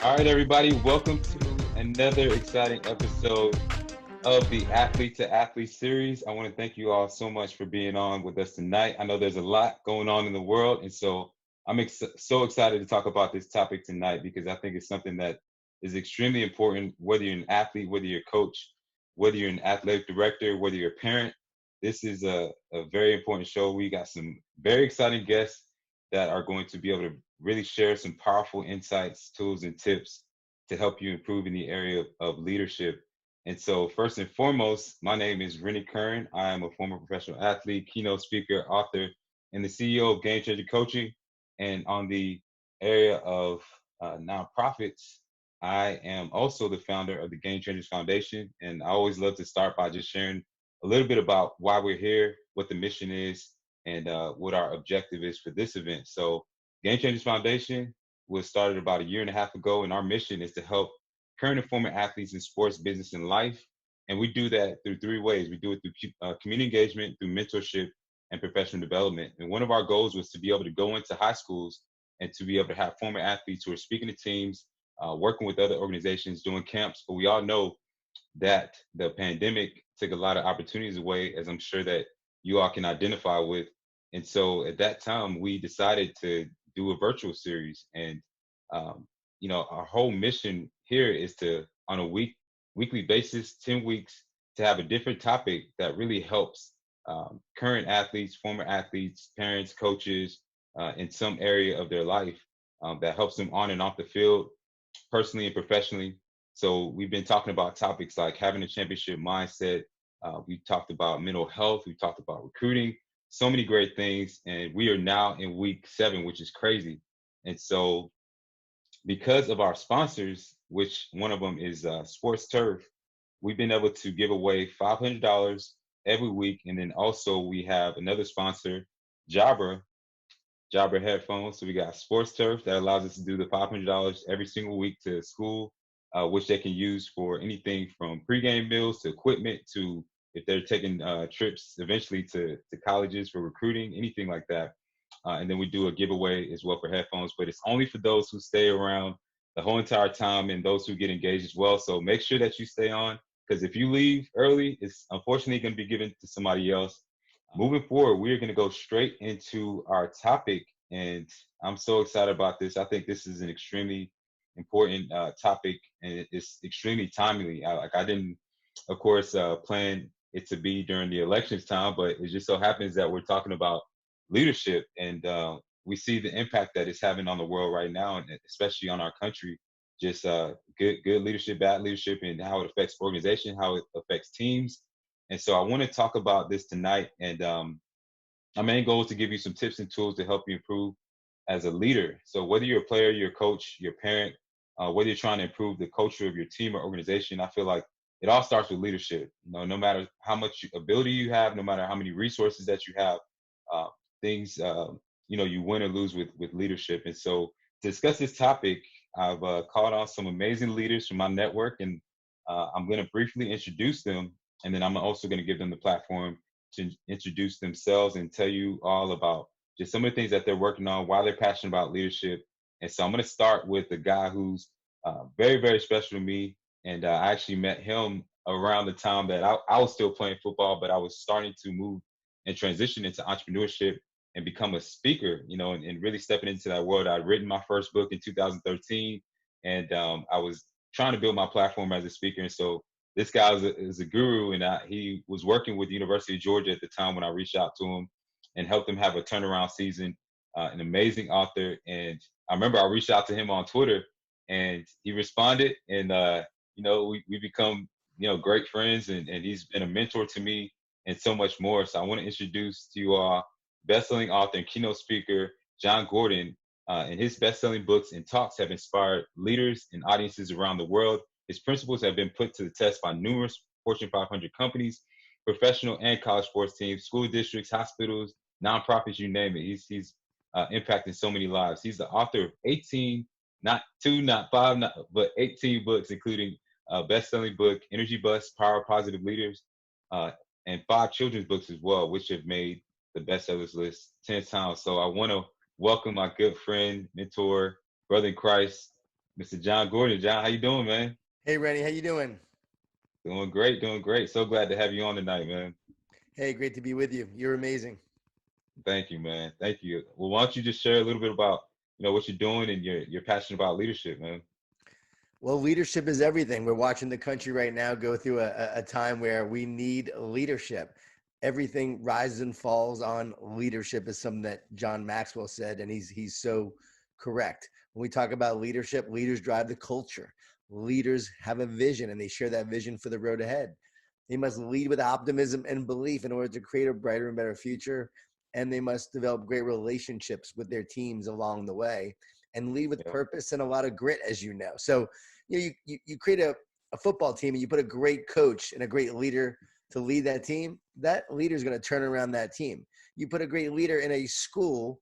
All right, everybody, welcome to another exciting episode of the Athlete to Athlete series. I want to thank you all so much for being on with us tonight. I know there's a lot going on in the world, and so I'm so excited to talk about this topic tonight because I think it's something that is extremely important, whether you're an athlete, whether you're a coach, whether you're an athletic director, whether you're a parent. This is a very important show. We got some very exciting guests that are going to be able to really share some powerful insights, tools, and tips to help you improve in the area of leadership. And so, first and foremost, my name is Rennie Curran. I am a former professional athlete, keynote speaker, author, and the CEO of Game Changer Coaching. And on the area of nonprofits, I am also the founder of the Game Changers Foundation. And I always love to start by just sharing a little bit about why we're here, what the mission is, and what our objective is for this event. So, Game Changers Foundation was started about a year and a half ago, and our mission is to help current and former athletes in sports, business, and life. And we do that through three ways. We do it through community engagement, through mentorship, and professional development. And one of our goals was to be able to go into high schools and to be able to have former athletes who are speaking to teams, working with other organizations, doing camps. But we all know that the pandemic took a lot of opportunities away, as I'm sure that you all can identify with. And so at that time, we decided to do a virtual series. And um, our whole mission here is to, on a weekly basis, 10 weeks, to have a different topic that really helps current athletes, former athletes, parents, coaches, in some area of their life, that helps them on and off the field, personally and professionally. So we've been talking about topics like having a championship mindset. We talked about mental health. We talked about recruiting. So many great things, and we are now in week 7, which is crazy. And so, because of our sponsors, which one of them is Sports Turf, we've been able to give away $500 every week, and then also we have another sponsor, Jabra, Jabra headphones. So we got Sports Turf that allows us to do the $500 every single week to school, which they can use for anything from pregame meals to equipment to if they're taking trips eventually to colleges for recruiting, anything like that. And then we do a giveaway as well for headphones, but it's only for those who stay around the whole entire time and those who get engaged as well. So make sure that you stay on, because if you leave early, it's unfortunately going to be given to somebody else. Moving forward, we are going to go straight into our topic, and I'm so excited about this. I think this is an extremely important topic, and it's extremely timely. I didn't, of course, plan it to be during the elections time, but it just so happens that we're talking about leadership, and we see the impact that it's having on the world right now, and especially on our country. Just good leadership, bad leadership, and how it affects organization, how it affects teams. And so I want to talk about this tonight. And my main goal is to give you some tips and tools to help you improve as a leader. So whether you're a player, you're a coach, you're a parent, whether you're trying to improve the culture of your team or organization, I feel like it all starts with leadership. No matter how much ability you have, no matter how many resources that you have, uh, things you win or lose with leadership. And so to discuss this topic, I've called on some amazing leaders from my network, and I'm going to briefly introduce them, and then I'm also going to give them the platform to introduce themselves and tell you all about just some of the things that they're working on, why they're passionate about leadership. And so I'm going to start with a guy who's very, very special to me. And I actually met him around the time that I was still playing football, but I was starting to move and transition into entrepreneurship and become a speaker, and really stepping into that world. I'd written my first book in 2013, and I was trying to build my platform as a speaker. And so this guy is a guru, and he was working with the University of Georgia at the time when I reached out to him and helped him have a turnaround season. An amazing author, and I remember I reached out to him on Twitter, and he responded, and we become great friends, and he's been a mentor to me and so much more. So I want to introduce to you all best-selling author and keynote speaker Jon Gordon. And his best-selling books and talks have inspired leaders and audiences around the world. His principles have been put to the test by numerous Fortune 500 companies, professional and college sports teams, school districts, hospitals, nonprofits, you name it. He's impacting so many lives. He's the author of 18, not 2, not 5, but 18 books, including a best-selling book, Energy Bus, Power of Positive Leaders, and 5 children's books as well, which have made the bestsellers list 10 times. So I want to welcome my good friend, mentor, brother in Christ, Mr. Jon Gordon. John, how you doing, man? Hey, Rennie, how you doing? Doing great, doing great. So glad to have you on tonight, man. Hey, great to be with you. You're amazing. Thank you, man. Thank you. Well, why don't you just share a little bit about, what you're doing and you're passionate about leadership, man. Well, leadership is everything. We're watching the country right now go through a time where we need leadership. Everything rises and falls on leadership is something that John Maxwell said, and he's so correct. When we talk about leadership, leaders drive the culture. Leaders have a vision, and they share that vision for the road ahead. They must lead with optimism and belief in order to create a brighter and better future. And they must develop great relationships with their teams along the way and lead with Yeah, purpose and a lot of grit, as you know. So, you create a football team and you put a great coach and a great leader to lead that team. That leader is going to turn around that team. You put a great leader in a school,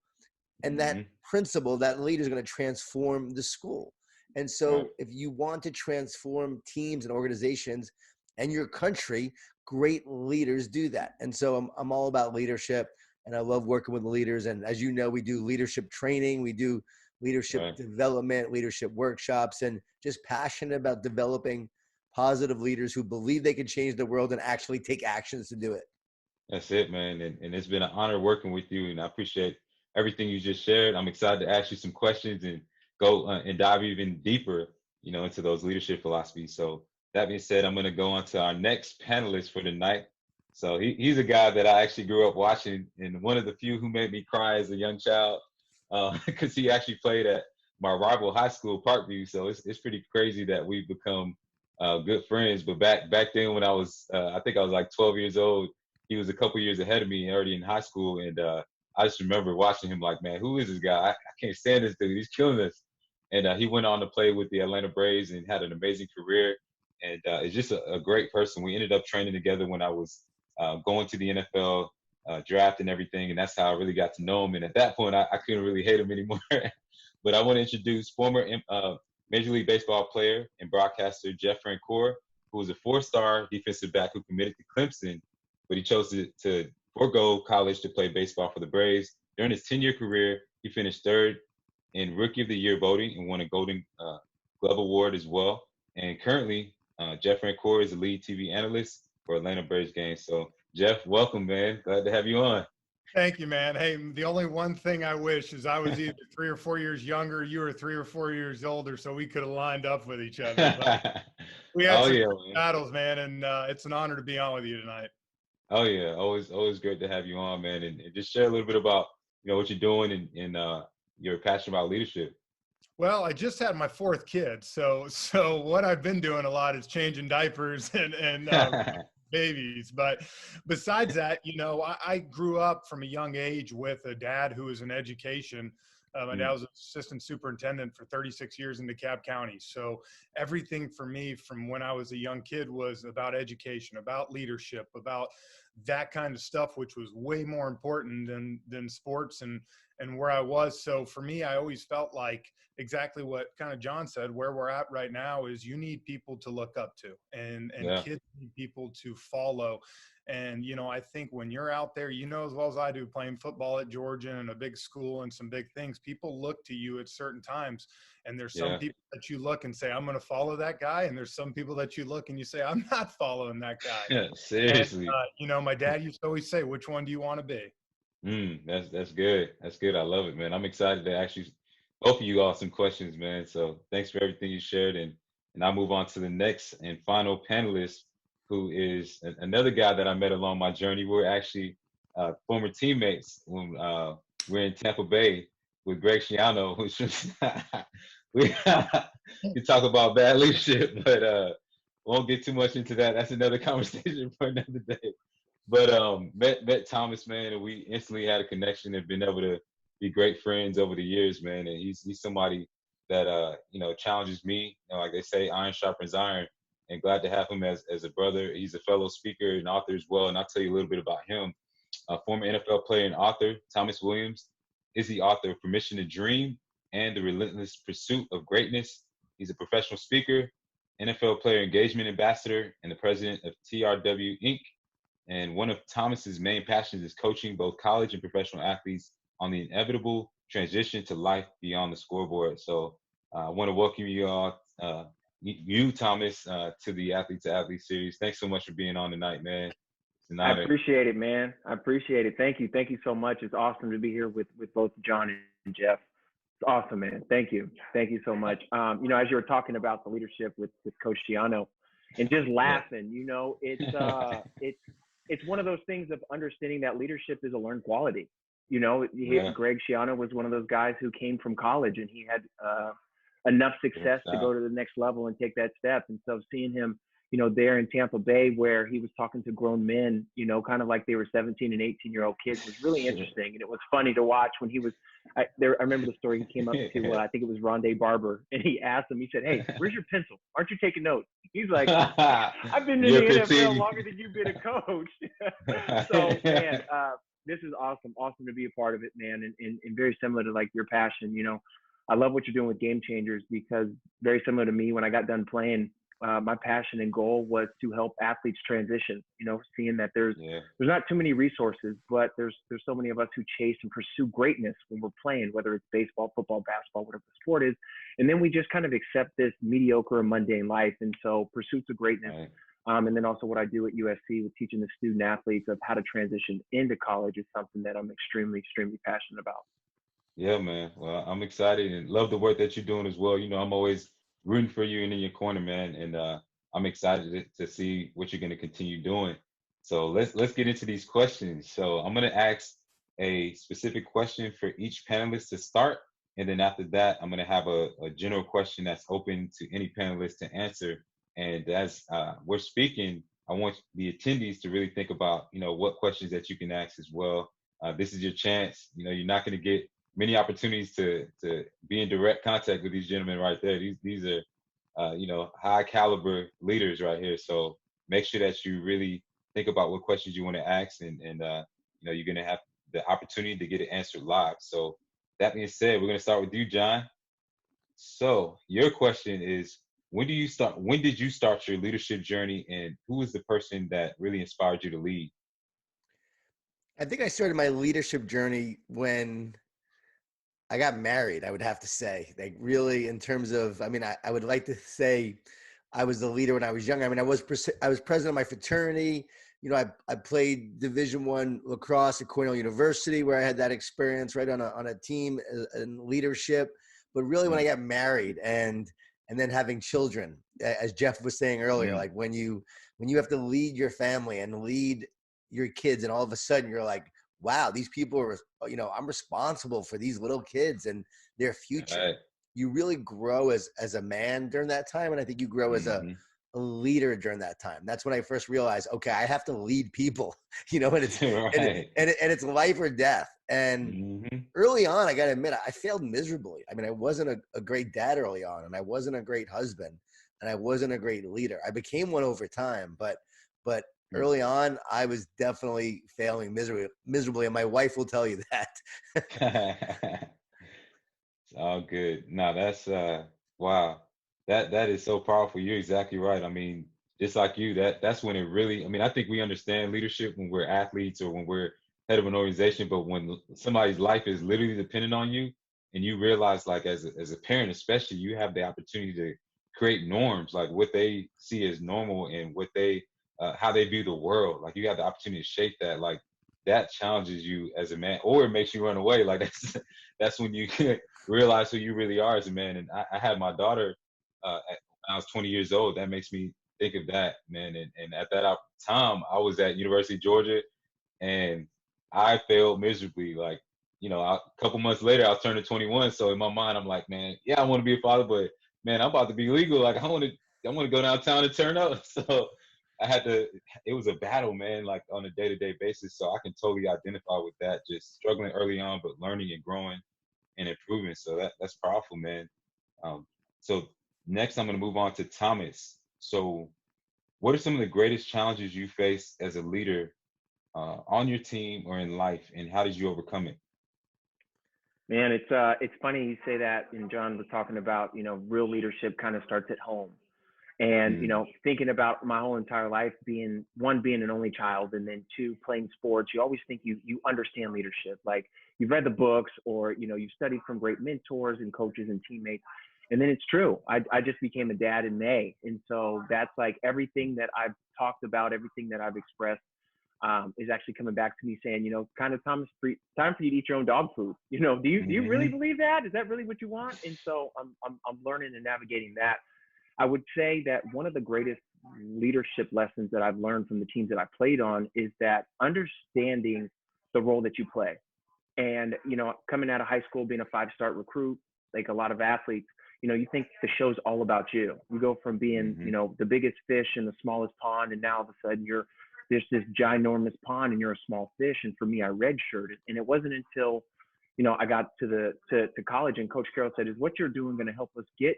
and that hmm principal, that leader is going to transform the school. And right. so if you want to transform teams and organizations and your country, great leaders do that. And so I'm all about leadership, and I love working with leaders. And as you know, we do leadership training, we do leadership Right. development, leadership workshops, and just passionate about developing positive leaders who believe they can change the world and actually take actions to do it. That's it, man. And it's been an honor working with you, and I appreciate everything you just shared. I'm excited to ask you some questions and go and dive even deeper, into those leadership philosophies. So that being said, I'm going to go on to our next panelist for the night. So he's a guy that I actually grew up watching, and one of the few who made me cry as a young child, because he actually played at my rival high school, Parkview. So it's pretty crazy that we've become good friends. But back then, when I think I was like 12 years old, he was a couple years ahead of me, already in high school, and I just remember watching him like, man, who is this guy? I can't stand this dude. He's killing us. And he went on to play with the Atlanta Braves and had an amazing career. And is just a great person. We ended up training together when I was going to the NFL draft and everything, and that's how I really got to know him. And at that point, I couldn't really hate him anymore. But I want to introduce former Major League Baseball player and broadcaster Jeff Francouer, who was a four-star defensive back who committed to Clemson, but he chose to forego college to play baseball for the Braves. During his 10-year career, he finished third in Rookie of the Year voting and won a Golden Glove Award as well. And currently, Jeff Francouer is the lead TV analyst for Atlanta Braves games. So, Jeff, welcome, man. Glad to have you on. Thank you, man. Hey, the only one thing I wish is I was either 3 or 4 years younger, you were 3 or 4 years older, so we could have lined up with each other. But we had Oh some yeah, great man. battles, man, and it's an honor to be on with you tonight. Oh yeah, always great to have you on, man. And just share a little bit about what you're doing and your passion about leadership. Well, I just had my fourth kid, so what I've been doing a lot is changing diapers and babies. But besides that, I grew up from a young age with a dad who was in education. My dad Mm, was assistant superintendent for 36 years in DeKalb County. So everything for me from when I was a young kid was about education, about leadership, about that kind of stuff, which was way more important than sports and where I was. So for me, I always felt like exactly what kind of John said, where we're at right now is you need people to look up to and yeah, kids need people to follow. And, I think when you're out there, as well as I do playing football at Georgia and a big school and some big things, people look to you at certain times. And there's some yeah, people that you look and say, I'm going to follow that guy. And there's some people that you look and you say, I'm not following that guy. yeah. And, Seriously. my dad used to always say, which one do you want to be? That's good. That's good. I love it, man. I'm excited to actually both of you all some questions, man. So thanks for everything you shared, and I'll move on to the next and final panelist, who is another guy that I met along my journey. We're actually former teammates when we're in Tampa Bay with Greg Schiano, which was we can talk about bad leadership, but won't get too much into that. That's another conversation for another day. But met Thomas, man, and we instantly had a connection and been able to be great friends over the years, man. And he's somebody that challenges me. Like they say, iron sharpens iron. And glad to have him as a brother. He's a fellow speaker and author as well. And I'll tell you a little bit about him. Former NFL player and author Thomas Williams is the author of Permission to Dream and The Relentless Pursuit of Greatness. He's a professional speaker, NFL player engagement ambassador, and the president of TRW Inc. And one of Thomas's main passions is coaching both college and professional athletes on the inevitable transition to life beyond the scoreboard. So I want to welcome you all, you Thomas, to the Athlete to Athlete series. Thanks so much for being on tonight, man. It's an I honor. appreciate it, man. I appreciate it. Thank you. Thank you so much. It's awesome to be here with both John and Jeff. It's awesome, man. Thank you. Thank you so much. As you were talking about the leadership with Coach Shiano and just Yeah. laughing, it's one of those things of understanding that leadership is a learned quality. Yeah. Greg Schiano was one of those guys who came from college and he had enough success to go to the next level and take that step. And so seeing him, there in Tampa Bay where he was talking to grown men, kind of like they were 17 and 18-year-old kids was really interesting. And it was funny to watch when he was there. I remember the story. He came up to, I think it was Rondé Barber, and he asked him, he said, "Hey, where's your pencil? Aren't you taking notes?" He's like, "I've been in the NFL longer than you've been a coach." So, man, this is awesome. Awesome to be a part of it, man. And very similar to like your passion, I love what you're doing with Game Changers because very similar to me when I got done playing, my passion and goal was to help athletes transition, seeing that there's not too many resources, but there's so many of us who chase and pursue greatness when we're playing, whether it's baseball, football, basketball, whatever the sport is. And then we just kind of accept this mediocre or mundane life. And so pursuits of greatness. Right. And then also what I do at USC with teaching the student athletes of how to transition into college is something that I'm extremely, extremely passionate about. Yeah, man. Well, I'm excited and love the work that you're doing as well. I'm always rooting for you and in your corner, man. And I'm excited to see what you're going to continue doing. So let's get into these questions. So I'm going to ask a specific question for each panelist to start. And then after that, I'm going to have a general question that's open to any panelist to answer. And as we're speaking, I want the attendees to really think about, what questions that you can ask as well. This is your chance. You're not going to get many opportunities to be in direct contact with these gentlemen right there. These are high caliber leaders right here. So make sure that you really think about what questions you want to ask, and you're going to have the opportunity to get it answered live. So that being said, we're going to start with you, John. So your question is, when did you start your leadership journey, and who was the person that really inspired you to lead? I think I started my leadership journey when I got married, I would have to say. Like really in terms of, I would like to say I was the leader when I was younger. I was president of my fraternity. I played Division I lacrosse at Cornell University where I had that experience right on a team in leadership. But really when I got married and then having children, as Jeff was saying earlier, like when you have to lead your family and lead your kids and all of a sudden you're like, wow, these people are, I'm responsible for these little kids and their future. Right. You really grow as a man during that time. And I think you grow as a leader during that time. That's when I first realized, okay, I have to lead people, and it's, right. and it's life or death. And early on, I got to admit, I failed miserably. I wasn't a great dad early on, and I wasn't a great husband, and I wasn't a great leader. I became one over time, but early on, I was definitely failing miserably, and my wife will tell you that. It's all good. No, that's wow. That is so powerful. You're exactly right. Just like you, that's when it really. I think we understand leadership when we're athletes or when we're head of an organization, but when somebody's life is literally dependent on you, and you realize, like as a parent, especially, you have the opportunity to create norms, like what they see as normal and what they how they view the world. Like you have the opportunity to shape that. Like that challenges you as a man, or it makes you run away. Like that's when you realize who you really are as a man. And I had my daughter when I was 20 years old. That makes me think of that, man. And at that time, I was at University of Georgia, and I failed miserably. Like, a couple months later, I was turning 21. So in my mind, I'm like, man, yeah, I want to be a father, but man, I'm about to be legal. Like, I want to go downtown and turn up. So it was a battle, man, like on a day-to-day basis. So I can totally identify with that, just struggling early on, but learning and growing and improving. So that's powerful, man. So next, I'm going to move on to Thomas. So what are some of the greatest challenges you face as a leader on your team or in life, and how did you overcome it? Man, it's funny you say that. And John was talking about, real leadership kind of starts at home. And, thinking about my whole entire life being an only child, and then two, playing sports, you always think you understand leadership. Like you've read the books or, you've studied from great mentors and coaches and teammates. And then it's true. I just became a dad in May. And so that's like everything that I've talked about, everything that I've expressed is actually coming back to me saying, you know, kind of time for you to eat your own dog food. You know, do you really believe that? Is that really what you want? And so I'm learning and navigating that. I would say that one of the greatest leadership lessons that I've learned from the teams that I played on is that understanding the role that you play. And, you know, coming out of high school, being a 5-star recruit, like a lot of athletes, you know, you think the show's all about you. You go from being, you know, the biggest fish in the smallest pond, and now all of a sudden there's this ginormous pond and you're a small fish. And for me, I redshirted. And it wasn't until, you know, I got to college and Coach Carroll said, is what you're doing going to help us get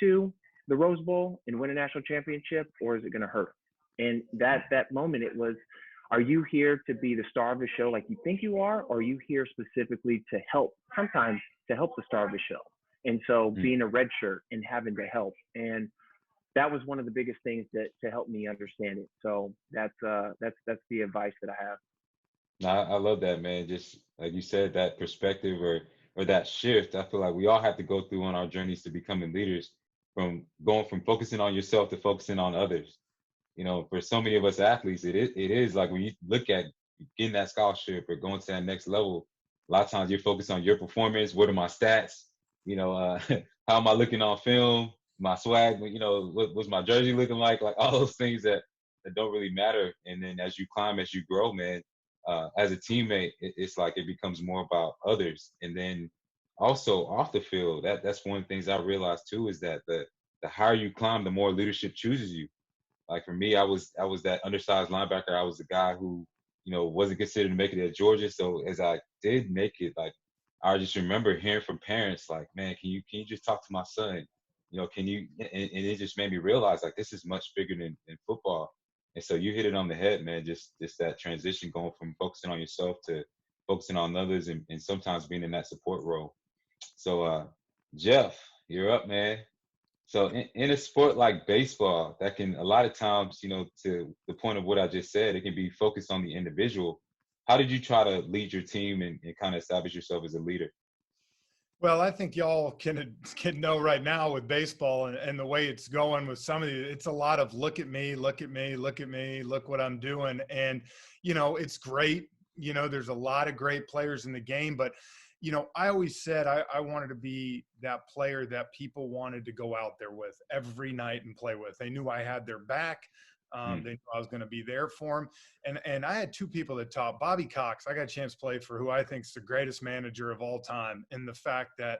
to the Rose Bowl and win a national championship, or is it going to hurt? And that moment, it was, are you here to be the star of the show like you think you are, or are you here specifically to help, sometimes to help the star of the show? And so being a red shirt and having to help. And that was one of the biggest things that to help me understand it. So that's the advice that I have. I love that, man. Just like you said, that perspective or that shift. I feel like we all have to go through on our journeys to becoming leaders, from going from focusing on yourself to focusing on others. You know, for so many of us athletes, it is like when you look at getting that scholarship or going to that next level, a lot of times you're focused on your performance. What are my stats? You know, how am I looking on film? My swag, you know, what's my jersey looking like all those things that don't really matter. And then as you climb, as you grow, man, as a teammate, it's like it becomes more about others. And then also off the field, that's one of the things I realized too, is that the higher you climb, the more leadership chooses you. Like for me, I was that undersized linebacker. I was the guy who, you know, wasn't considered to make it at Georgia. So as I did make it, like I just remember hearing from parents like, man, can you just talk to my son? You know, can you? And it just made me realize like this is much bigger than football. And so you hit it on the head, man. Just that transition going from focusing on yourself to focusing on others, and sometimes being in that support role. So Jeff, you're up, man. So in a sport like baseball, that can a lot of times, you know, to the point of what I just said, it can be focused on the individual. How did you try to lead your team and kind of establish yourself as a leader? Well, I think y'all can know right now with baseball and the way it's going with some of the, it's a lot of look at me, look at me, look at me, look what I'm doing. And, you know, it's great. You know, there's a lot of great players in the game, but, you know, I always said I wanted to be that player that people wanted to go out there with every night and play with. They knew I had their back. They knew I was going to be there for them. And I had two people that taught. Bobby Cox, I got a chance to play for, who I think is the greatest manager of all time. And the fact that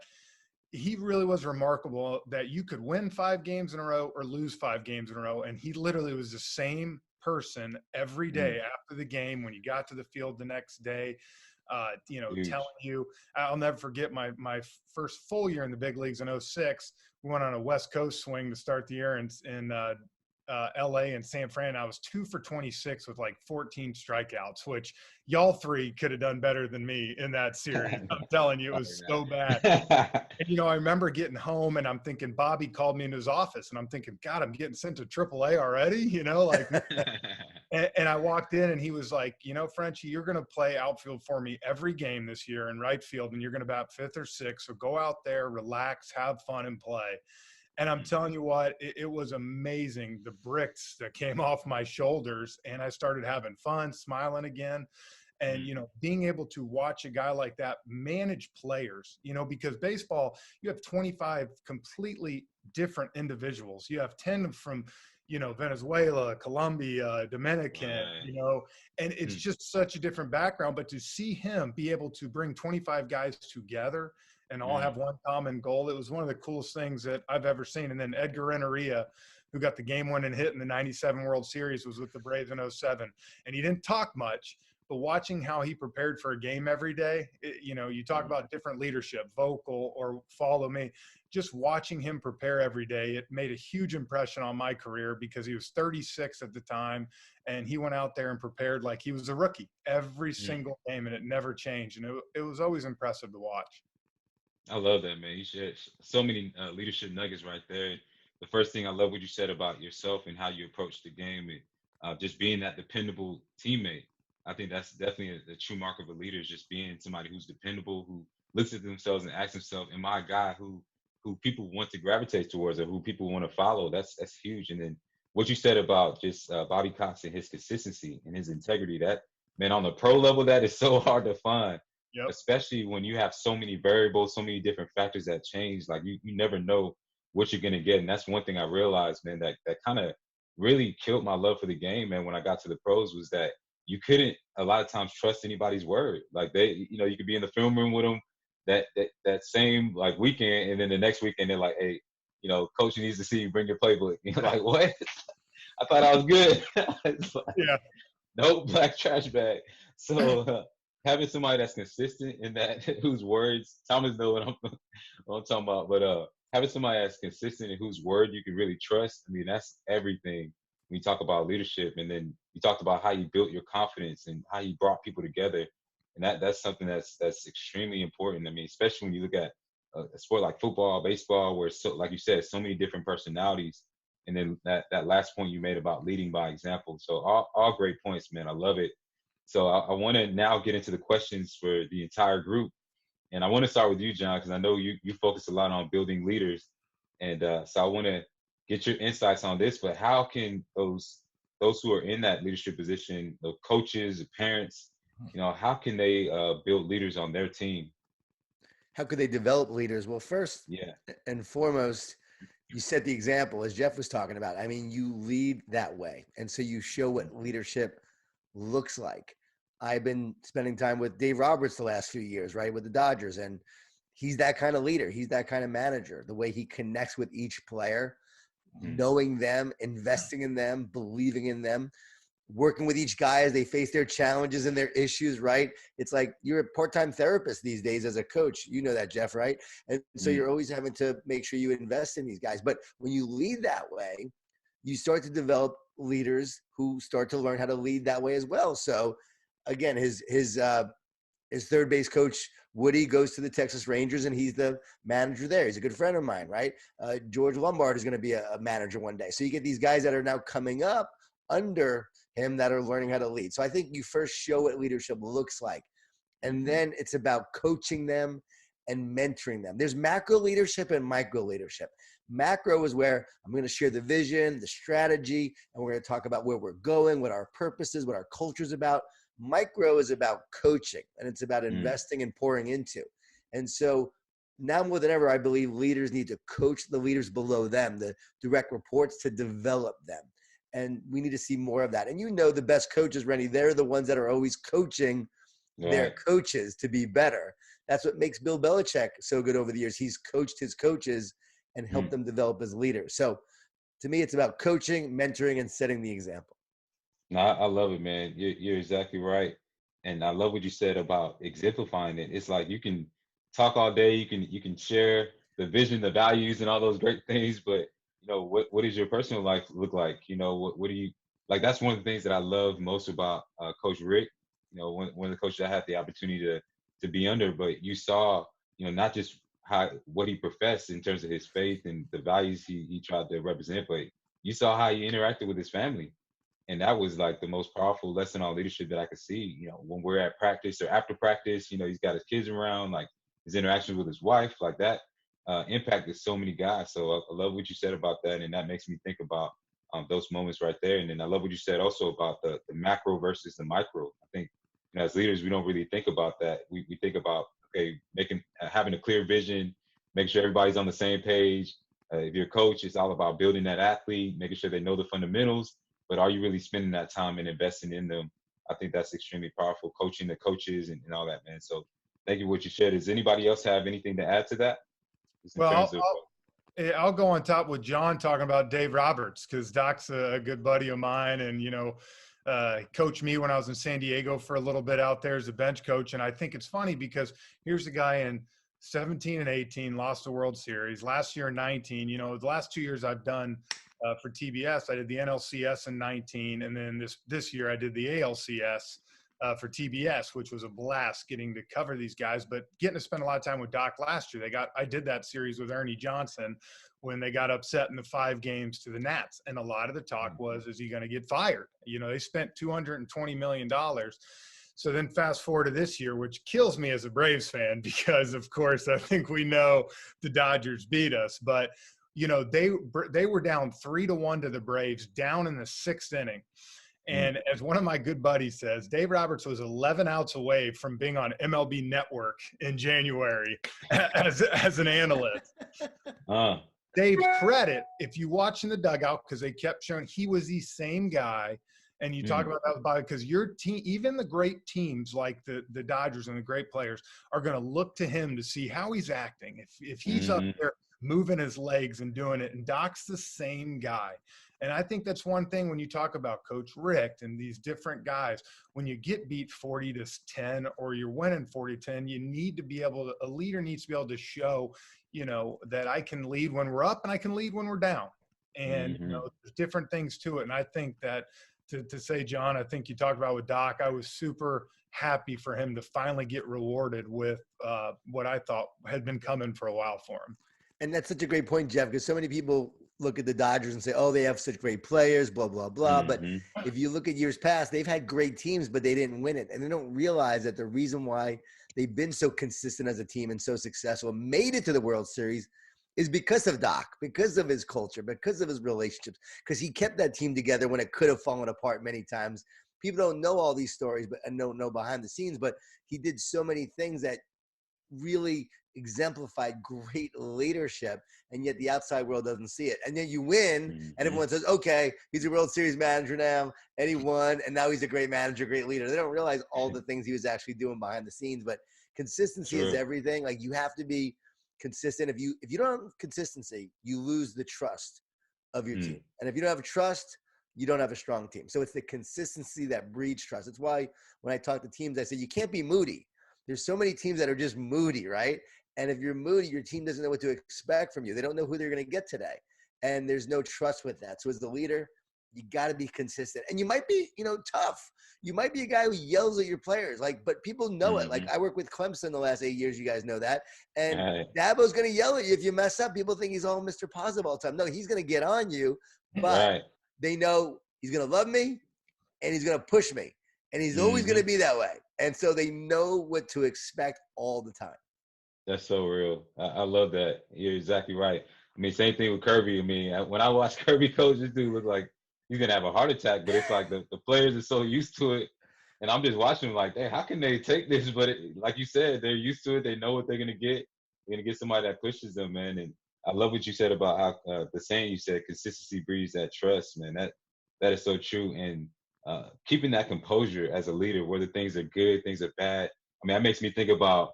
he really was remarkable, that you could win 5 games in a row or lose 5 games in a row. And he literally was the same person every day after the game, when you got to the field the next day. You know, Huge. telling you, I'll never forget my first full year in the big leagues in 2006. We went on a West Coast swing to start the year in LA and San Fran. I was 2 for 26 with like 14 strikeouts, which y'all three could have done better than me in that series. I'm telling you, it was so bad. And, you know, I remember getting home and I'm thinking, Bobby called me into his office and I'm thinking, God, I'm getting sent to AAA already, you know, like, and I walked in and he was like, you know, Frenchie, you're going to play outfield for me every game this year in right field, and you're going to bat 5th or 6th. So go out there, relax, have fun, and play. And I'm telling you what, it was amazing, the bricks that came off my shoulders, and I started having fun, smiling again. And, you know, being able to watch a guy like that manage players, you know, because baseball, you have 25 completely different individuals. You have 10 from, you know, Venezuela, Colombia, Dominican, you know, and it's just such a different background. But to see him be able to bring 25 guys together and all have one common goal, it was one of the coolest things that I've ever seen. And then Edgar Renteria, who got the game-winning hit in the '97 World Series, was with the Braves in '07. And he didn't talk much, but watching how he prepared for a game every day, you know, you talk about different leadership, vocal or follow me, just watching him prepare every day, it made a huge impression on my career, because he was 36 at the time and he went out there and prepared like he was a rookie every single game, and it never changed. And it was always impressive to watch. I love that, man. You shared so many leadership nuggets right there. The first thing, I love what you said about yourself and how you approach the game, and just being that dependable teammate. I think that's definitely a true mark of a leader, is just being somebody who's dependable, who looks at themselves and asks himself, am I a guy who who people want to gravitate towards or who people want to follow. That's huge. And then what you said about just Bobby Cox and his consistency and his integrity, that, man, on the pro level, that is so hard to find, Yep. especially when you have so many variables, so many different factors that change. Like you never know what you're going to get. And that's one thing I realized, man, that kind of really killed my love for the game, man, when I got to the pros, was that you couldn't a lot of times trust anybody's word. Like they, you could be in the film room with them that same like weekend, and then the next weekend they're like, hey, coach needs to see you, bring your playbook. You're like, what? I thought I was good. It's like, Yeah. Nope, black trash bag. So having somebody that's consistent in that, whose words, Thomas know what I'm talking about, but having somebody that's consistent and whose word you can really trust, I mean, that's everything when you talk about leadership. And then you talked about how you built your confidence and how you brought people together. And that's something that's extremely important. I mean, especially when you look at a sport like football, baseball, where, so, like you said, so many different personalities. And then that last point you made about leading by example. So all great points, man. I love it. So I want to now get into the questions for the entire group. And I want to start with you, John, because I know you focus a lot on building leaders. And so I want to get your insights on this. But how can those who are in that leadership position, the coaches, the parents, how can they build leaders on their team? How could they develop leaders? Well, first and foremost, you set the example, as Jeff was talking about. I mean, you lead that way. And so you show what leadership looks like. I've been spending time with Dave Roberts the last few years, right, with the Dodgers. And he's that kind of leader. He's that kind of manager, the way he connects with each player, knowing them, investing in them, believing in them, working with each guy as they face their challenges and their issues, right? It's like you're a part-time therapist these days as a coach. You know that, Jeff, right? And so you're always having to make sure you invest in these guys. But when you lead that way, you start to develop leaders who start to learn how to lead that way as well. So again, his third base coach, Woody, goes to the Texas Rangers, and he's the manager there. He's a good friend of mine, right? George Lombard is going to be a manager one day. So you get these guys that are now coming up under him that are learning how to lead. So I think you first show what leadership looks like, and then it's about coaching them and mentoring them. There's macro leadership and micro leadership. Macro is where I'm going to share the vision, the strategy, and we're going to talk about where we're going, what our purpose is, what our culture is about. Micro is about coaching, and it's about investing and pouring into. And so now more than ever, I believe leaders need to coach the leaders below them, the direct reports, to develop them. And we need to see more of that. And the best coaches, Rennie, they're the ones that are always coaching their coaches to be better. That's what makes Bill Belichick so good over the years. He's coached his coaches and helped them develop as leaders. So to me, it's about coaching, mentoring, and setting the example. No, I love it, man. You're exactly right. And I love what you said about exemplifying it. It's like you can talk all day, you can share the vision, the values, and all those great things, but what does your personal life look like? What do you like? That's one of the things that I love most about Coach Rick. One of the coaches I had the opportunity to be under, but you saw, not just what he professed in terms of his faith and the values he tried to represent, but you saw how he interacted with his family. And that was like the most powerful lesson on leadership that I could see, when we're at practice or after practice, he's got his kids around, like his interactions with his wife, like that impacted so many guys. So I love what you said about that. And that makes me think about those moments right there. And then I love what you said also about the macro versus the micro. I think as leaders, we don't really think about that. We think about, okay, having a clear vision, making sure everybody's on the same page. If you're a coach, it's all about building that athlete, making sure they know the fundamentals. But are you really spending that time and investing in them? I think that's extremely powerful, coaching the coaches and all that, man. So thank you for what you shared. Does anybody else have anything to add to that? Well, I'll go on top with John talking about Dave Roberts, because Doc's a good buddy of mine, and, coached me when I was in San Diego for a little bit out there as a bench coach. And I think it's funny because here's a guy in 17 and 18, lost the World Series. Last year in 19, the last 2 years I've done for TBS, I did the NLCS in 19, and then this year I did the ALCS for TBS, which was a blast getting to cover these guys. But getting to spend a lot of time with Doc last year, I did that series with Ernie Johnson when they got upset in the 5 games to the Nats, and a lot of the talk was, is he going to get fired? They spent $220 million. So then fast forward to this year, which kills me as a Braves fan because, of course, I think we know the Dodgers beat us. But, you know, they were down 3-1 to the Braves, down in the 6th inning. And as one of my good buddies says, Dave Roberts was 11 outs away from being on MLB Network in January as an analyst. Dave's credit, if you watch in the dugout, because they kept showing he was the same guy. And you talk about that because your team, even the great teams like the Dodgers and the great players, are going to look to him to see how he's acting. If he's up there moving his legs and doing it, and Doc's the same guy. And I think that's one thing when you talk about Coach Richt and these different guys, when you get beat 40-10 or you're winning 40-10, you need to be able to, a leader needs to be able to show, you know, that I can lead when we're up and I can lead when we're down. And, you know, there's different things to it. And I think that to say, John, I think you talked about with Doc, I was super happy for him to finally get rewarded with what I thought had been coming for a while for him. And that's such a great point, Jeff, because so many people look at the Dodgers and say, oh, they have such great players, blah, blah, blah. But if you look at years past, they've had great teams, but they didn't win it. And they don't realize that the reason why they've been so consistent as a team and so successful, made it to the World Series, is because of Doc, because of his culture, because of his relationships, because he kept that team together when it could have fallen apart many times. People don't know all these stories and don't know behind the scenes, but he did so many things that really exemplified great leadership, and yet the outside world doesn't see it. And then you win, and everyone says, okay, he's a World Series manager now, and he won, and now he's a great manager, great leader. They don't realize all the things he was actually doing behind the scenes. But consistency is everything. Like, you have to be consistent. If you don't have consistency, you lose the trust of your team. And if you don't have trust, you don't have a strong team. So it's the consistency that breeds trust. It's why when I talk to teams, I say you can't be moody. There's so many teams that are just moody, right? And if you're moody, your team doesn't know what to expect from you. They don't know who they're going to get today. And there's no trust with that. So as the leader, you got to be consistent. And you might be, you know, tough. You might be a guy who yells at your players, like, but people know it. Like, I work with Clemson the last 8 years. You guys know that. And Dabo's going to yell at you if you mess up. People think he's all Mr. Positive all the time. No, he's going to get on you, but they know he's going to love me and he's going to push me. And he's always going to be that way. And so they know what to expect all the time. That's so real. I love that. You're exactly right. I mean, same thing with Kirby. I mean, when I watch Kirby coach, this dude look like he's going to have a heart attack, but it's like the players are so used to it. And I'm just watching like, hey, how can they take this? But like you said, they're used to it. They know what they're going to get. They're going to get somebody that pushes them, man. And I love what you said about how the saying you said, consistency breeds that trust, man. That is so true. And keeping that composure as a leader, whether things are good, things are bad. I mean, that makes me think about,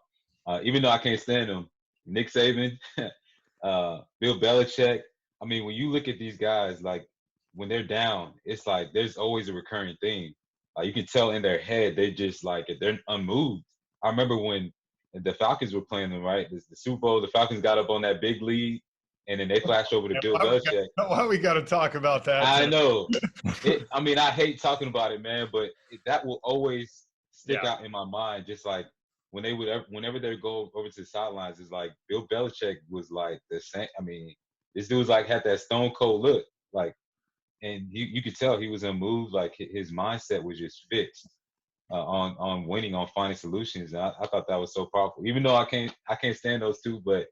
even though I can't stand them, Nick Saban, Bill Belichick. I mean, when you look at these guys, like when they're down, it's like there's always a recurring theme. You can tell in their head, they just like, they're unmoved. I remember when the Falcons were playing them, right? The Super Bowl, the Falcons got up on that big lead, and then they flashed over to Bill Belichick. Why we got to talk about that? I know. I mean, I hate talking about it, man, but that will always stick out in my mind. Just like whenever they go over to the sidelines, it's like Bill Belichick was like the same. I mean, this dude was like had that stone cold look, like, and you could tell he was unmoved. Like his mindset was just fixed on winning, on finding solutions. And I thought that was so powerful. Even though I can't stand those two, but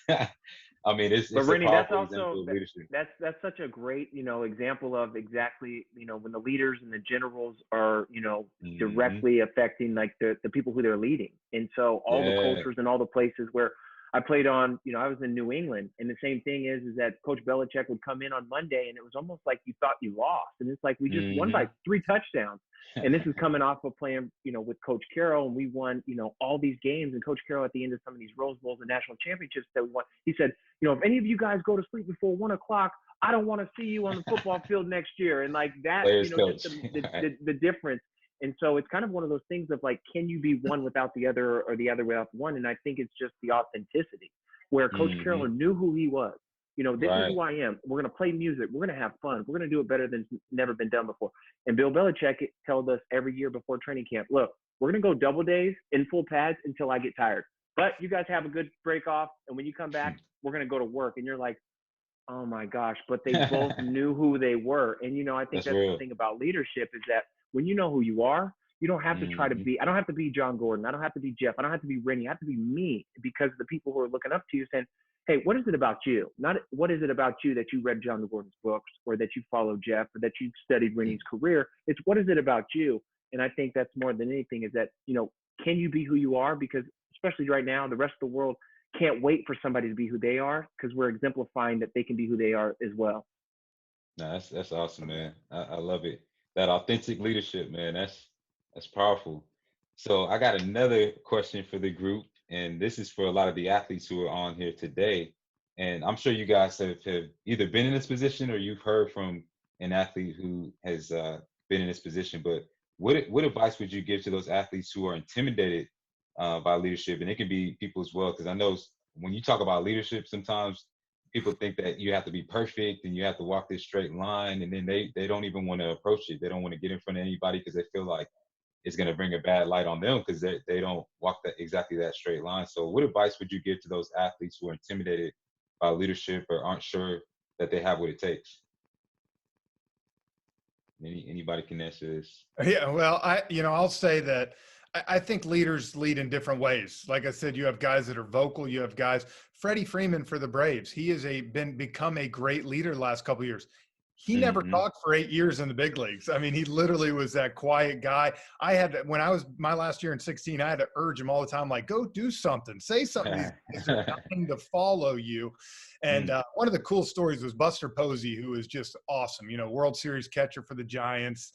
I mean, it's Rennie, that's also that's such a great, you know, example of exactly, you know, when the leaders and the generals are, you know, directly affecting like the people who they're leading. And so all the cultures and all the places where I played on, you know, I was in New England, and the same thing is that Coach Belichick would come in on Monday and it was almost like you thought you lost. And it's like, we just won by 3 touchdowns. And this is coming off of playing, you know, with Coach Carroll, and we won, you know, all these games. And Coach Carroll, at the end of some of these Rose Bowls and national championships that we won, he said, you know, if any of you guys go to sleep before 1 o'clock, I don't want to see you on the football field next year. And like that, you know, just the difference. And so it's kind of one of those things of like, can you be one without the other or the other without one? And I think it's just the authenticity where Coach Carroll knew who he was. You know, this is who I am. We're going to play music. We're going to have fun. We're going to do it better than never been done before. And Bill Belichick told us every year before training camp, look, we're going to go double days in full pads until I get tired. But you guys have a good break off. And when you come back, we're going to go to work. And you're like, oh my gosh, but they both knew who they were. And, you know, I think that's the thing about leadership is that when you know who you are, You don't have to try to Mm-hmm. be, I don't have to be Jon Gordon. I don't have to be Jeff. I don't have to be Rennie. I have to be me, because the people who are looking up to you saying, hey, what is it about you? Not what is it about you that you read Jon Gordon's books, or that you follow Jeff, or that you studied Rennie's career. It's what is it about you? And I think that's more than anything, is that, can you be who you are? Because especially right now, the rest of the world can't wait for somebody to be who they are, because we're exemplifying that they can be who they are as well. No, that's awesome, man. I love it. That authentic leadership, man. That's powerful. So I got another question for the group, and this is for a lot of the athletes who are on here today. And I'm sure you guys have either been in this position or you've heard from an athlete who has been in this position. But what advice would you give to those athletes who are intimidated by leadership? And it can be people as well, because I know when you talk about leadership, sometimes people think that you have to be perfect and you have to walk this straight line, and then they don't even want to approach it. They don't want to get in front of anybody because they feel like it's going to bring a bad light on them because they don't walk exactly that straight line. So what advice would you give to those athletes who are intimidated by leadership or aren't sure that they have what it takes? Anybody can answer this? Yeah, well, I'll say that I think leaders lead in different ways. Like I said, you have guys that are vocal. You have guys. Freddie Freeman for the Braves. He has become a great leader the last couple of years. He never Mm-hmm. talked for 8 years in the big leagues. I mean, he literally was that quiet guy. When I was my last year in 16, I had to urge him all the time, like, go do something, say something. These guys are dying to follow you. And one of the cool stories was Buster Posey, who is just awesome. World Series catcher for the Giants.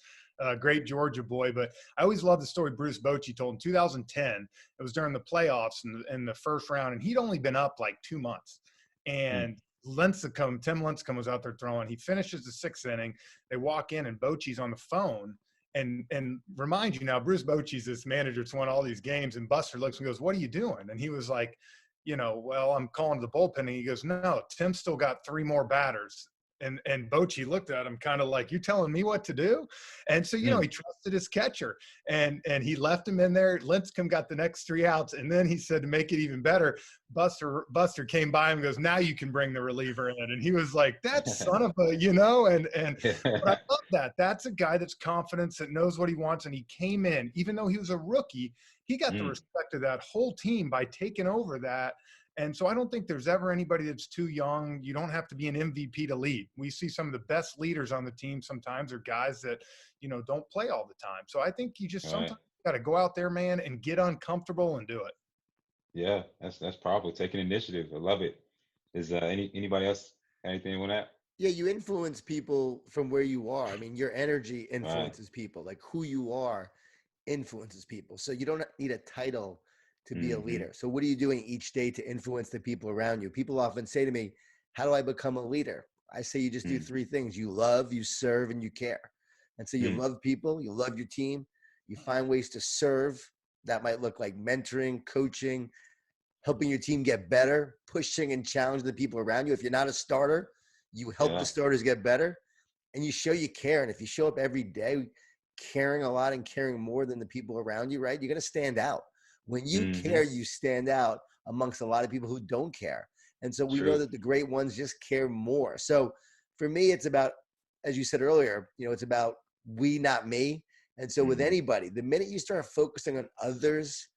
Great Georgia boy. But I always loved the story Bruce Bochy told in 2010. It was during the playoffs in the first round, and he'd only been up like 2 months. And Tim Lincecum was out there throwing. He finishes the 6th inning. They walk in, and Bochy's on the phone. And remind you now, Bruce Bochy's this manager that's won all these games. And Buster looks and goes, "What are you doing?" And he was like, "Well, I'm calling the bullpen." And he goes, "No, Tim's still got 3 more batters." And Bochy looked at him kind of like, "You telling me what to do?" And so, he trusted his catcher, and he left him in there. Lincecum got the next 3 outs. And then he said, to make it even better, Buster came by him and goes, "Now you can bring the reliever in." And he was like, "That son of a," and but I love that. That's a guy that's confident, that knows what he wants. And he came in, even though he was a rookie, he got the respect of that whole team by taking over that. And so I don't think there's ever anybody that's too young. You don't have to be an MVP to lead. We see some of the best leaders on the team sometimes are guys that, don't play all the time. So I think you just sometimes got to go out there, man, and get uncomfortable and do it. Yeah, that's powerful. Taking initiative. I love it. Is anybody else anything on that? Yeah, you influence people from where you are. I mean, your energy influences people. Like who you are influences people. So you don't need a title to be a leader. So what are you doing each day to influence the people around you? People often say to me, how do I become a leader? I say you just do 3 things. You love, you serve, and you care. And so you love people, you love your team, you find ways to serve. That might look like mentoring, coaching, helping your team get better, pushing and challenging the people around you. If you're not a starter, you help the starters get better, and you show you care. And if you show up every day caring a lot and caring more than the people around you, right, you're going to stand out. When you care, you stand out amongst a lot of people who don't care. And so we know that the great ones just care more. So for me, it's about, as you said earlier, it's about we, not me. And so with anybody, the minute you start focusing on others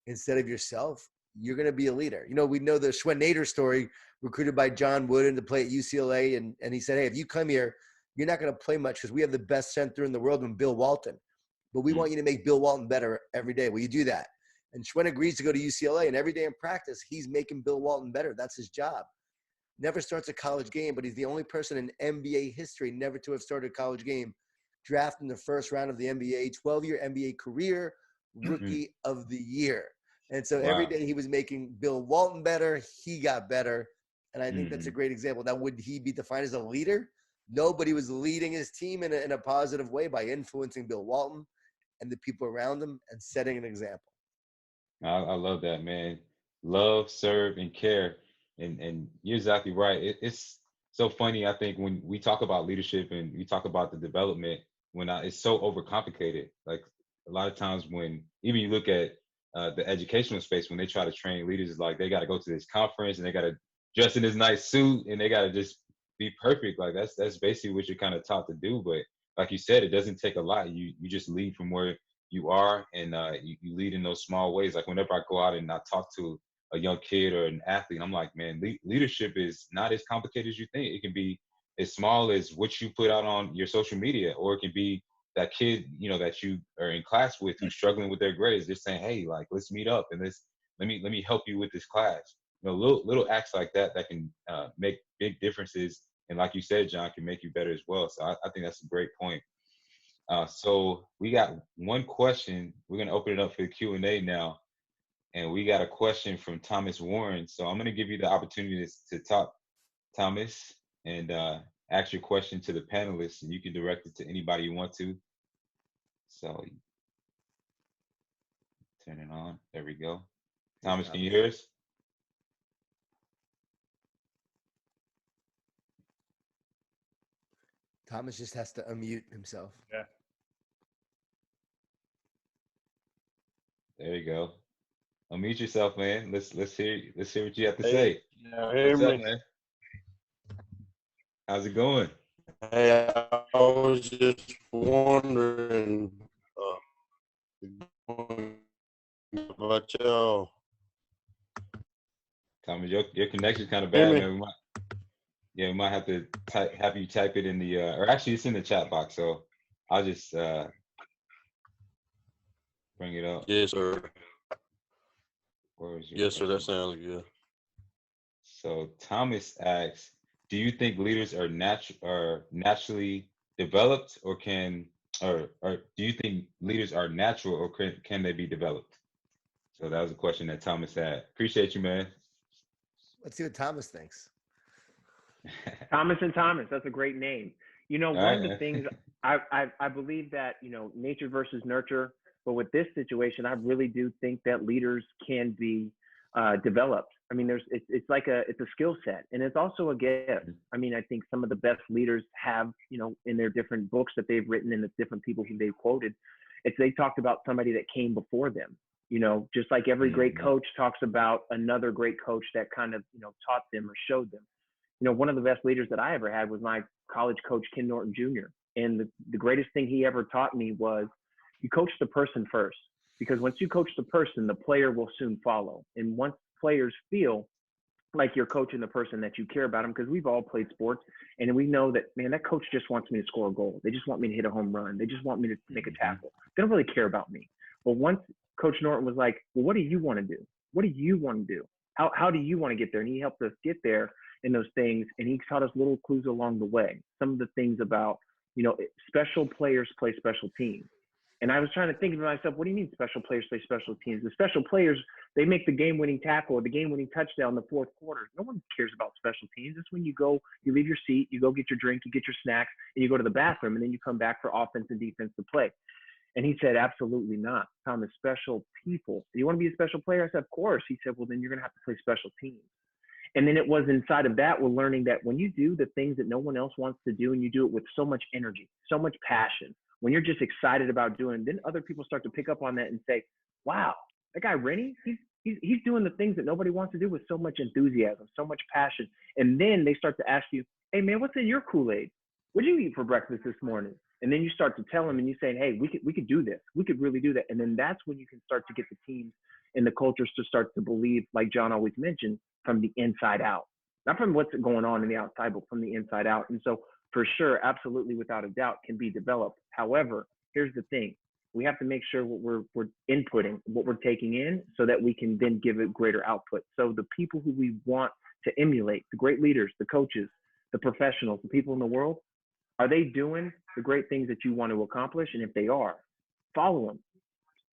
instead of yourself, you're going to be a leader. We know the Schwennader story, recruited by Jon Gordon to play at UCLA. And he said, hey, if you come here, you're not going to play much because we have the best center in the world in Bill Walton. But we want you to make Bill Walton better every day. Will you do that? And Schwen agrees to go to UCLA, and every day in practice, he's making Bill Walton better. That's his job. Never starts a college game, but he's the only person in NBA history never to have started a college game, drafted in the first round of the NBA, 12-year NBA career, rookie of the year. And so every day he was making Bill Walton better. He got better. And I think that's a great example. Now, would he be defined as a leader? No, but he was leading his team in a positive way by influencing Bill Walton and the people around him and setting an example. I love that, man. Love, serve, and care. And you're exactly right. It's so funny. I think when we talk about leadership and we talk about the development, it's so overcomplicated. Like a lot of times when even you look at the educational space, when they try to train leaders, it's like they got to go to this conference and they got to dress in this nice suit and they got to just be perfect. Like that's basically what you're kind of taught to do. But like you said, it doesn't take a lot. You just lead from where you are, and you lead in those small ways. Like whenever I go out and I talk to a young kid or an athlete, I'm like, man, leadership is not as complicated as you think. It can be as small as what you put out on your social media, or it can be that kid, that you are in class with who's struggling with their grades. They're saying, hey, like, let's meet up and let me help you with this class. Little acts like that can make big differences. And like you said, John, can make you better as well. So I think that's a great point. So we got one question. We're going to open it up for the Q&A now. And we got a question from Thomas Warren. So I'm going to give you the opportunity to talk, Thomas, and ask your question to the panelists. And you can direct it to anybody you want to. So turn it on. There we go. Thomas, can you hear us? Thomas just has to unmute himself. Yeah. There you go. Unmute yourself, man. Let's hear what you have to say. What's up, man? How's it going? Hey, I was just wondering about y'all. Thomas, your connection's kind of bad, man. We might have to have you type it in the or actually it's in the chat box, so I'll just bring it up. Yes, sir. Yes, sir, that sounds good. So Thomas asks, do you think leaders are naturally developed, or do you think leaders are natural, or can they be developed? So that was a question that Thomas had. Appreciate you, man. Let's see what Thomas thinks. Thomas and Thomas, that's a great name. One of the things I believe that, nature versus nurture, but with this situation, I really do think that leaders can be developed. I mean, it's a skill set, and it's also a gift. I mean, I think some of the best leaders have, in their different books that they've written and the different people who they've quoted, they talked about somebody that came before them. Just like every great coach talks about another great coach that kind of, taught them or showed them. One of the best leaders that I ever had was my college coach, Ken Norton Jr. And the greatest thing he ever taught me was you coach the person first, because once you coach the person, the player will soon follow. And once players feel like you're coaching the person, that you care about them, because we've all played sports and we know that, man, that coach just wants me to score a goal. They just want me to hit a home run. They just want me to make a tackle. They don't really care about me. But once Coach Norton was like, well, what do you want to do? What do you want to do? How do you want to get there? And he helped us get there in those things. And he taught us little clues along the way. Some of the things about, special players play special teams. And I was trying to think to myself, what do you mean special players play special teams? The special players, they make the game-winning tackle or the game-winning touchdown in the fourth quarter. No one cares about special teams. It's when you leave your seat, you go get your drink, you get your snacks, and you go to the bathroom, and then you come back for offense and defense to play. And he said, absolutely not. Thomas, special people. Do you want to be a special player? I said, of course. He said, well, then you're going to have to play special teams. And then it was inside of that, we're learning that when you do the things that no one else wants to do, and you do it with so much energy, so much passion, when you're just excited about doing, then other people start to pick up on that and say, wow, that guy Rennie, he's doing the things that nobody wants to do with so much enthusiasm, so much passion. And then they start to ask you, hey man, what's in your Kool-Aid? What did you eat for breakfast this morning? And then you start to tell them and you say, hey, we could do this. We could really do that. And then that's when you can start to get the teams and the cultures to start to believe, like John always mentioned, from the inside out, not from what's going on in the outside, but from the inside out. And so for sure, absolutely, without a doubt, can be developed. However, here's the thing. We have to make sure what we're inputting, what we're taking in, so that we can then give it greater output. So the people who we want to emulate, the great leaders, the coaches, the professionals, the people in the world, are they doing the great things that you want to accomplish? And if they are, follow them.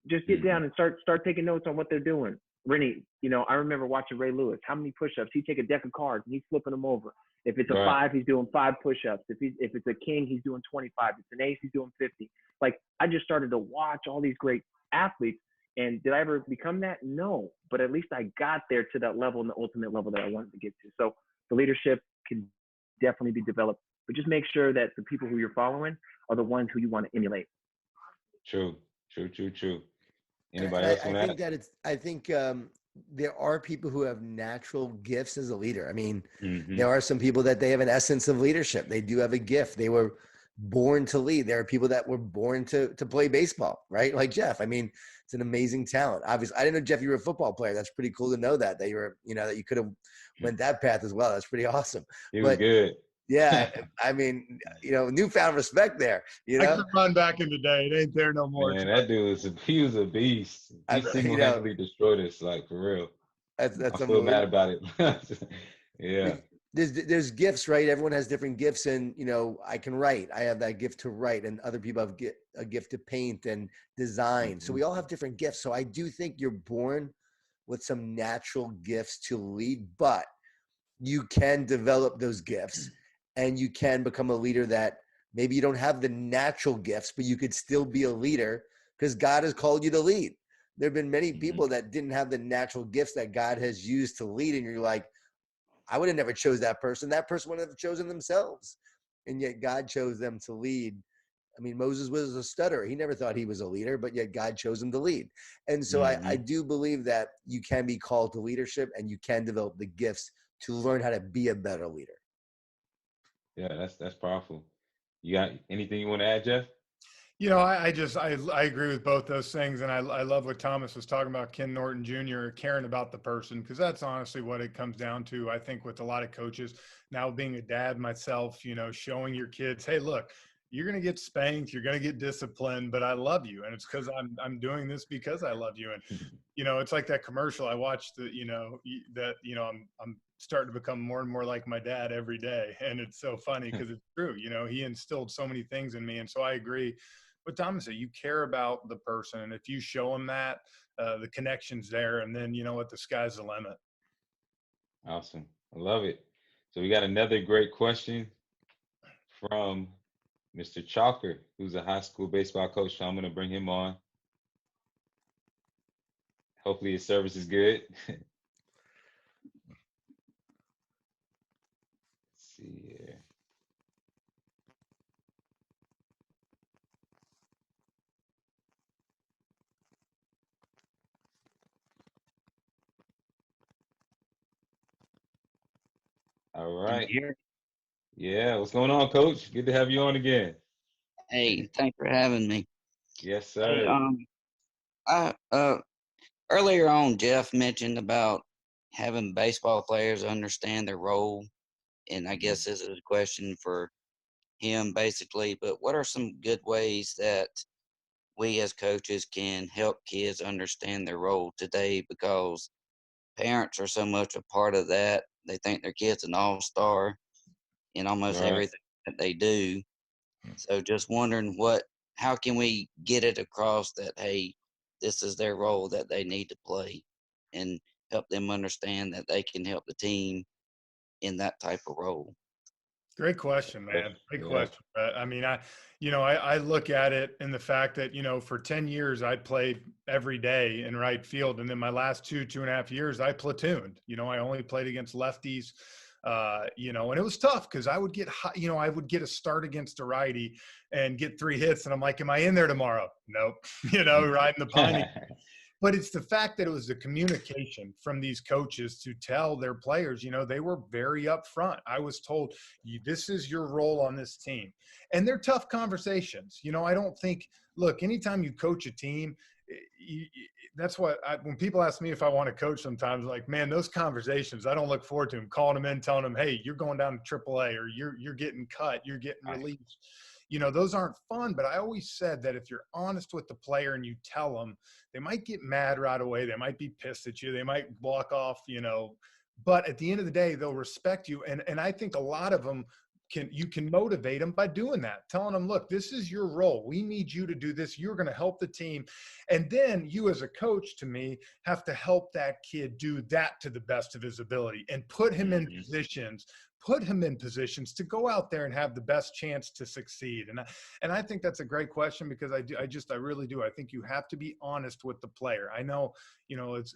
Just get down and start taking notes on what they're doing. Rennie, I remember watching Ray Lewis. How many push-ups? He'd take a deck of cards and he's flipping them over. If it's a 5, he's doing 5 push-ups. If it's a king, he's doing 25. If it's an ace, he's doing 50. Like, I just started to watch all these great athletes. And did I ever become that? No. But at least I got there to that level and the ultimate level that I wanted to get to. So the leadership can definitely be developed. But just make sure that the people who you're following are the ones who you want to emulate. True. Anybody else want to add? I think there are people who have natural gifts as a leader. I mean, there are some people that they have an essence of leadership. They do have a gift. They were born to lead. There are people that were born to play baseball, right? Like Jeff. I mean, it's an amazing talent. Obviously, I didn't know, Jeff, you were a football player. That's pretty cool to know that you were, that you could have went that path as well. That's pretty awesome. He was good. Yeah, I mean, newfound respect there. I could run back in the day. It ain't there no more. Man, that dude he was a beast. He single-handedly destroyed us, like, for real. That's I feel mad about it. Yeah. There's gifts, right? Everyone has different gifts, and I can write. I have that gift to write, and other people have a gift to paint and design. So we all have different gifts. So I do think you're born with some natural gifts to lead, but you can develop those gifts, and you can become a leader that maybe you don't have the natural gifts, but you could still be a leader because God has called you to lead. There have been many people that didn't have the natural gifts that God has used to lead, and you're like, I would have never chose that person. That person would have chosen themselves. And yet God chose them to lead. I mean, Moses was a stutterer. He never thought he was a leader, but yet God chose him to lead. And so I do believe that you can be called to leadership, and you can develop the gifts to learn how to be a better leader. Yeah, that's powerful. You got anything you want to add, Jeff? I agree with both those things. And I love what Thomas was talking about, Ken Norton Jr., caring about the person, because that's honestly what it comes down to. I think with a lot of coaches now, being a dad myself, showing your kids, hey, look, you're going to get spanked, you're going to get disciplined, but I love you. And it's because I'm doing this because I love you. And, it's like that commercial I watched I'm starting to become more and more like my dad every day. And it's so funny because it's true. He instilled so many things in me. And so I agree with Thomas said, you care about the person. And if you show them that, the connection's there, and then the sky's the limit. Awesome. I love it. So we got another great question from Mr. Chalker, who's a high school baseball coach. So I'm going to bring him on. Hopefully his service is good. Let's see here. All right. Yeah, what's going on, Coach? Good to have you on again. Hey, thanks for having me. Yes, sir. Hey, earlier on, Jeff mentioned about having baseball players understand their role, and I guess this is a question for him basically. But what are some good ways that we as coaches can help kids understand their role today? Because parents are so much a part of that. They think their kid's an all-star in almost everything that they do. So just wondering how can we get it across that, hey, this is their role that they need to play, and help them understand that they can help the team in that type of role? Great question, man. Great question. I mean, I look at it in the fact that, for 10 years I played every day in right field. And then my last 2.5 years, I platooned. I only played against lefties, and it was tough because I would get a start against a righty and get 3 hits. And I'm like, am I in there tomorrow? Nope. Riding the pine. But it's the fact that it was the communication from these coaches to tell their players, they were very upfront. I was told, this is your role on this team. And they're tough conversations. I don't think, look, anytime you coach a team, that's what when people ask me if I want to coach sometimes, like, man, those conversations, I don't look forward to them, calling them in, telling them, hey, you're going down to AAA, or you're getting cut, you're getting released. Those aren't fun, but I always said that if you're honest with the player and you tell them, they might get mad right away. They might be pissed at you. They might walk off, but at the end of the day, they'll respect you. And I think a lot of them you can motivate them by doing that, telling them, look, this is your role. We need you to do this. You're going to help the team. And then you as a coach, to me, have to help that kid do that to the best of his ability and put him in positions to go out there and have the best chance to succeed. And I think that's a great question, because I really do. I think you have to be honest with the player. I know,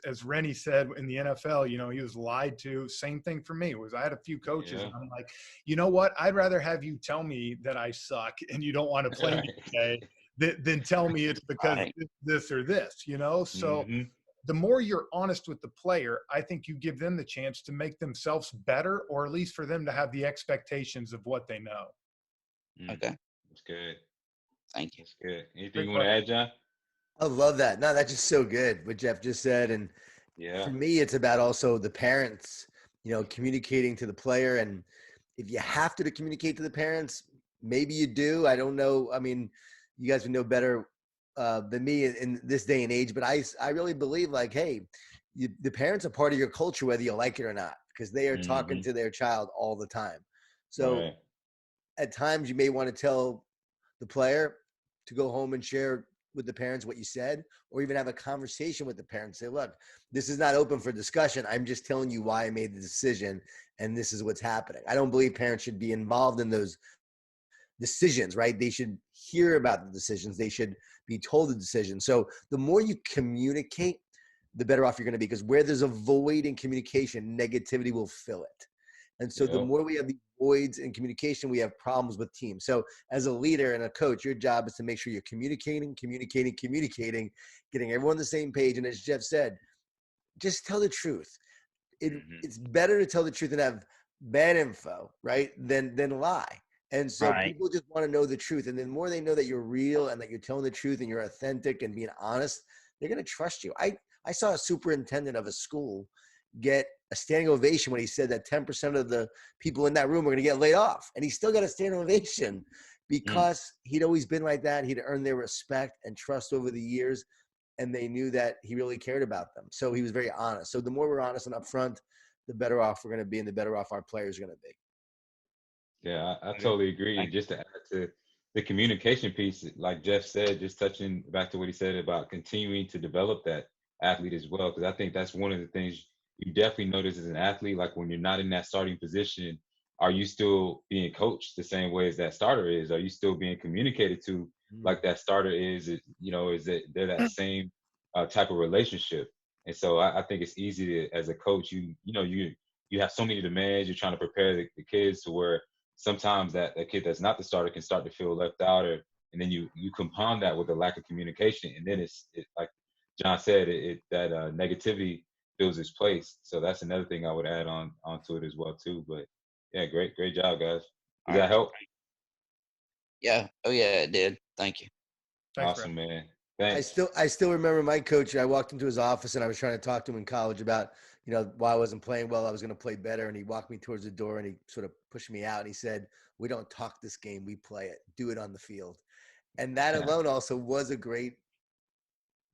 as Rennie said in the NFL, he was lied to. Same thing for me. I had a few coaches and I'm like, you know what? I'd rather have you tell me that I suck and you don't want to play me today than tell me it's because this or this, So the more you're honest with the player, I think you give them the chance to make themselves better, or at least for them to have the expectations of what they know. Okay. That's good. Thank you. That's good. Anything Great you want to question. add, John? I love that. No, that's just so good what Jeff just said. And Yeah. for me, it's about also the parents, communicating to the player. And if you have to communicate to the parents, maybe you do. I don't know. I mean, you guys would know better than me in this day and age, but I really believe like, hey, the parents are part of your culture, whether you like it or not, because they are talking Mm-hmm. to their child all the time. So Right. at times you may want to tell the player to go home and share with the parents what you said, or even have a conversation with the parents. Say, look, this is not open for discussion. I'm just telling you why I made the decision, and this is what's happening. I don't believe parents should be involved in those decisions, right? They should hear about the decisions. They should be told the decision. So the more you communicate, the better off you're going to be, because where there's a void in communication, negativity will fill it. And so the Yep. more we have these voids in communication, we have problems with teams. So as a leader and a coach, your job is to make sure you're communicating, getting everyone on the same page. And as Jeff said, just tell the truth. Mm-hmm. It's better to tell the truth and have bad info, right, than lie. And so Right. people just want to know the truth. And the more they know that you're real and that you're telling the truth and you're authentic and being honest, they're going to trust you. I saw a superintendent of a school get a standing ovation when he said that 10% of the people in that room were going to get laid off. And he still got a standing ovation because he'd always been like that. He'd earned their respect and trust over the years, and they knew that he really cared about them. So he was very honest. So the more we're honest and upfront, the better off we're going to be, and the better off our players are going to be. Yeah, I Okay. totally agree. Thank And just to add to the communication piece, like Jeff said, just touching back to what he said about continuing to develop that athlete as well, because I think that's one of the things you definitely notice as an athlete. Like when you're not in that starting position, are you still being coached the same way as that starter is? Are you still being communicated to like that starter is? Is it they're that same type of relationship? And so I think it's easy to, as a coach, you have so many demands. You're trying to prepare the kids to where sometimes that kid that's not the starter can start to feel left out, or and then you compound that with a lack of communication, and then it like John said, that negativity fills its place. So that's another thing I would add on onto it as well too. But yeah, great job, guys. All Does right. that help? Yeah. Oh yeah, it did. Thank you. Thanks, Brad. Awesome, man. I Thanks. still remember my coach. I walked into his office and I was trying to talk to him in college about, why I wasn't playing well. I was going to play better. And he walked me towards the door and he sort of pushed me out. And he said, "We don't talk this game. We play it. Do it on the field." And that alone also was a great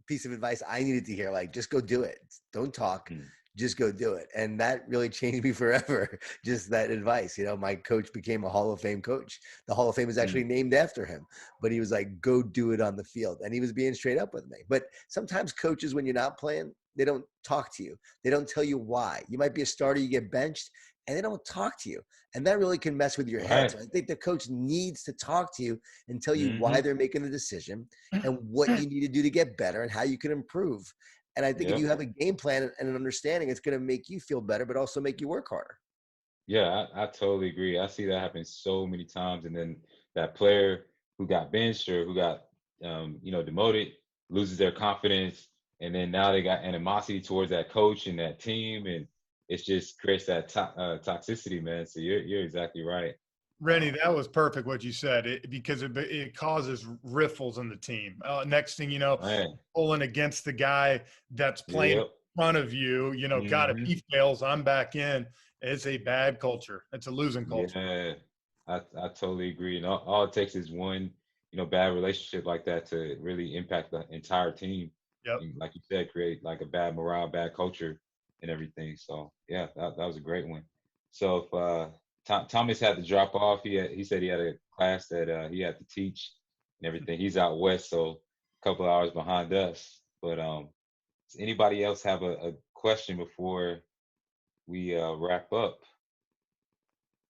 piece of advice I needed to hear. Like, just go do it. Don't talk. Mm, Just go do it. And that really changed me forever. Just that advice. My coach became a Hall of Fame coach. The Hall of Fame is actually mm, named after him. But he was like, go do it on the field. And he was being straight up with me. But sometimes coaches, when you're not playing, they don't talk to you. They don't tell you why. You might be a starter, you get benched, and they don't talk to you. And that really can mess with your head. right. So I think the coach needs to talk to you and tell you why Mm-hmm. they're making the decision and what you need to do to get better and how you can improve. And I think if Yep. you have a game plan and an understanding, it's going to make you feel better, but also make you work harder. Yeah, I totally agree. I see that happen so many times, and then that player who got benched or who got demoted loses their confidence, and then now they got animosity towards that coach and that team, and it just creates that toxicity, man. So you're exactly right. Rennie, that was perfect what you said, because it causes riffles in the team. Next thing you know, Man, pulling against the guy that's playing in yep. front of you. God, if Hmm. he fails, I'm back in. It's a bad culture. It's a losing culture. Yeah, I totally agree. And all it takes is one, bad relationship like that to really impact the entire team. Yep. And like you said, create like a bad morale, bad culture, and everything. So yeah, that was a great one. So if Thomas had to drop off, he said he had a class that he had to teach and everything. He's out west, so a couple of hours behind us. But does anybody else have a question before we wrap up?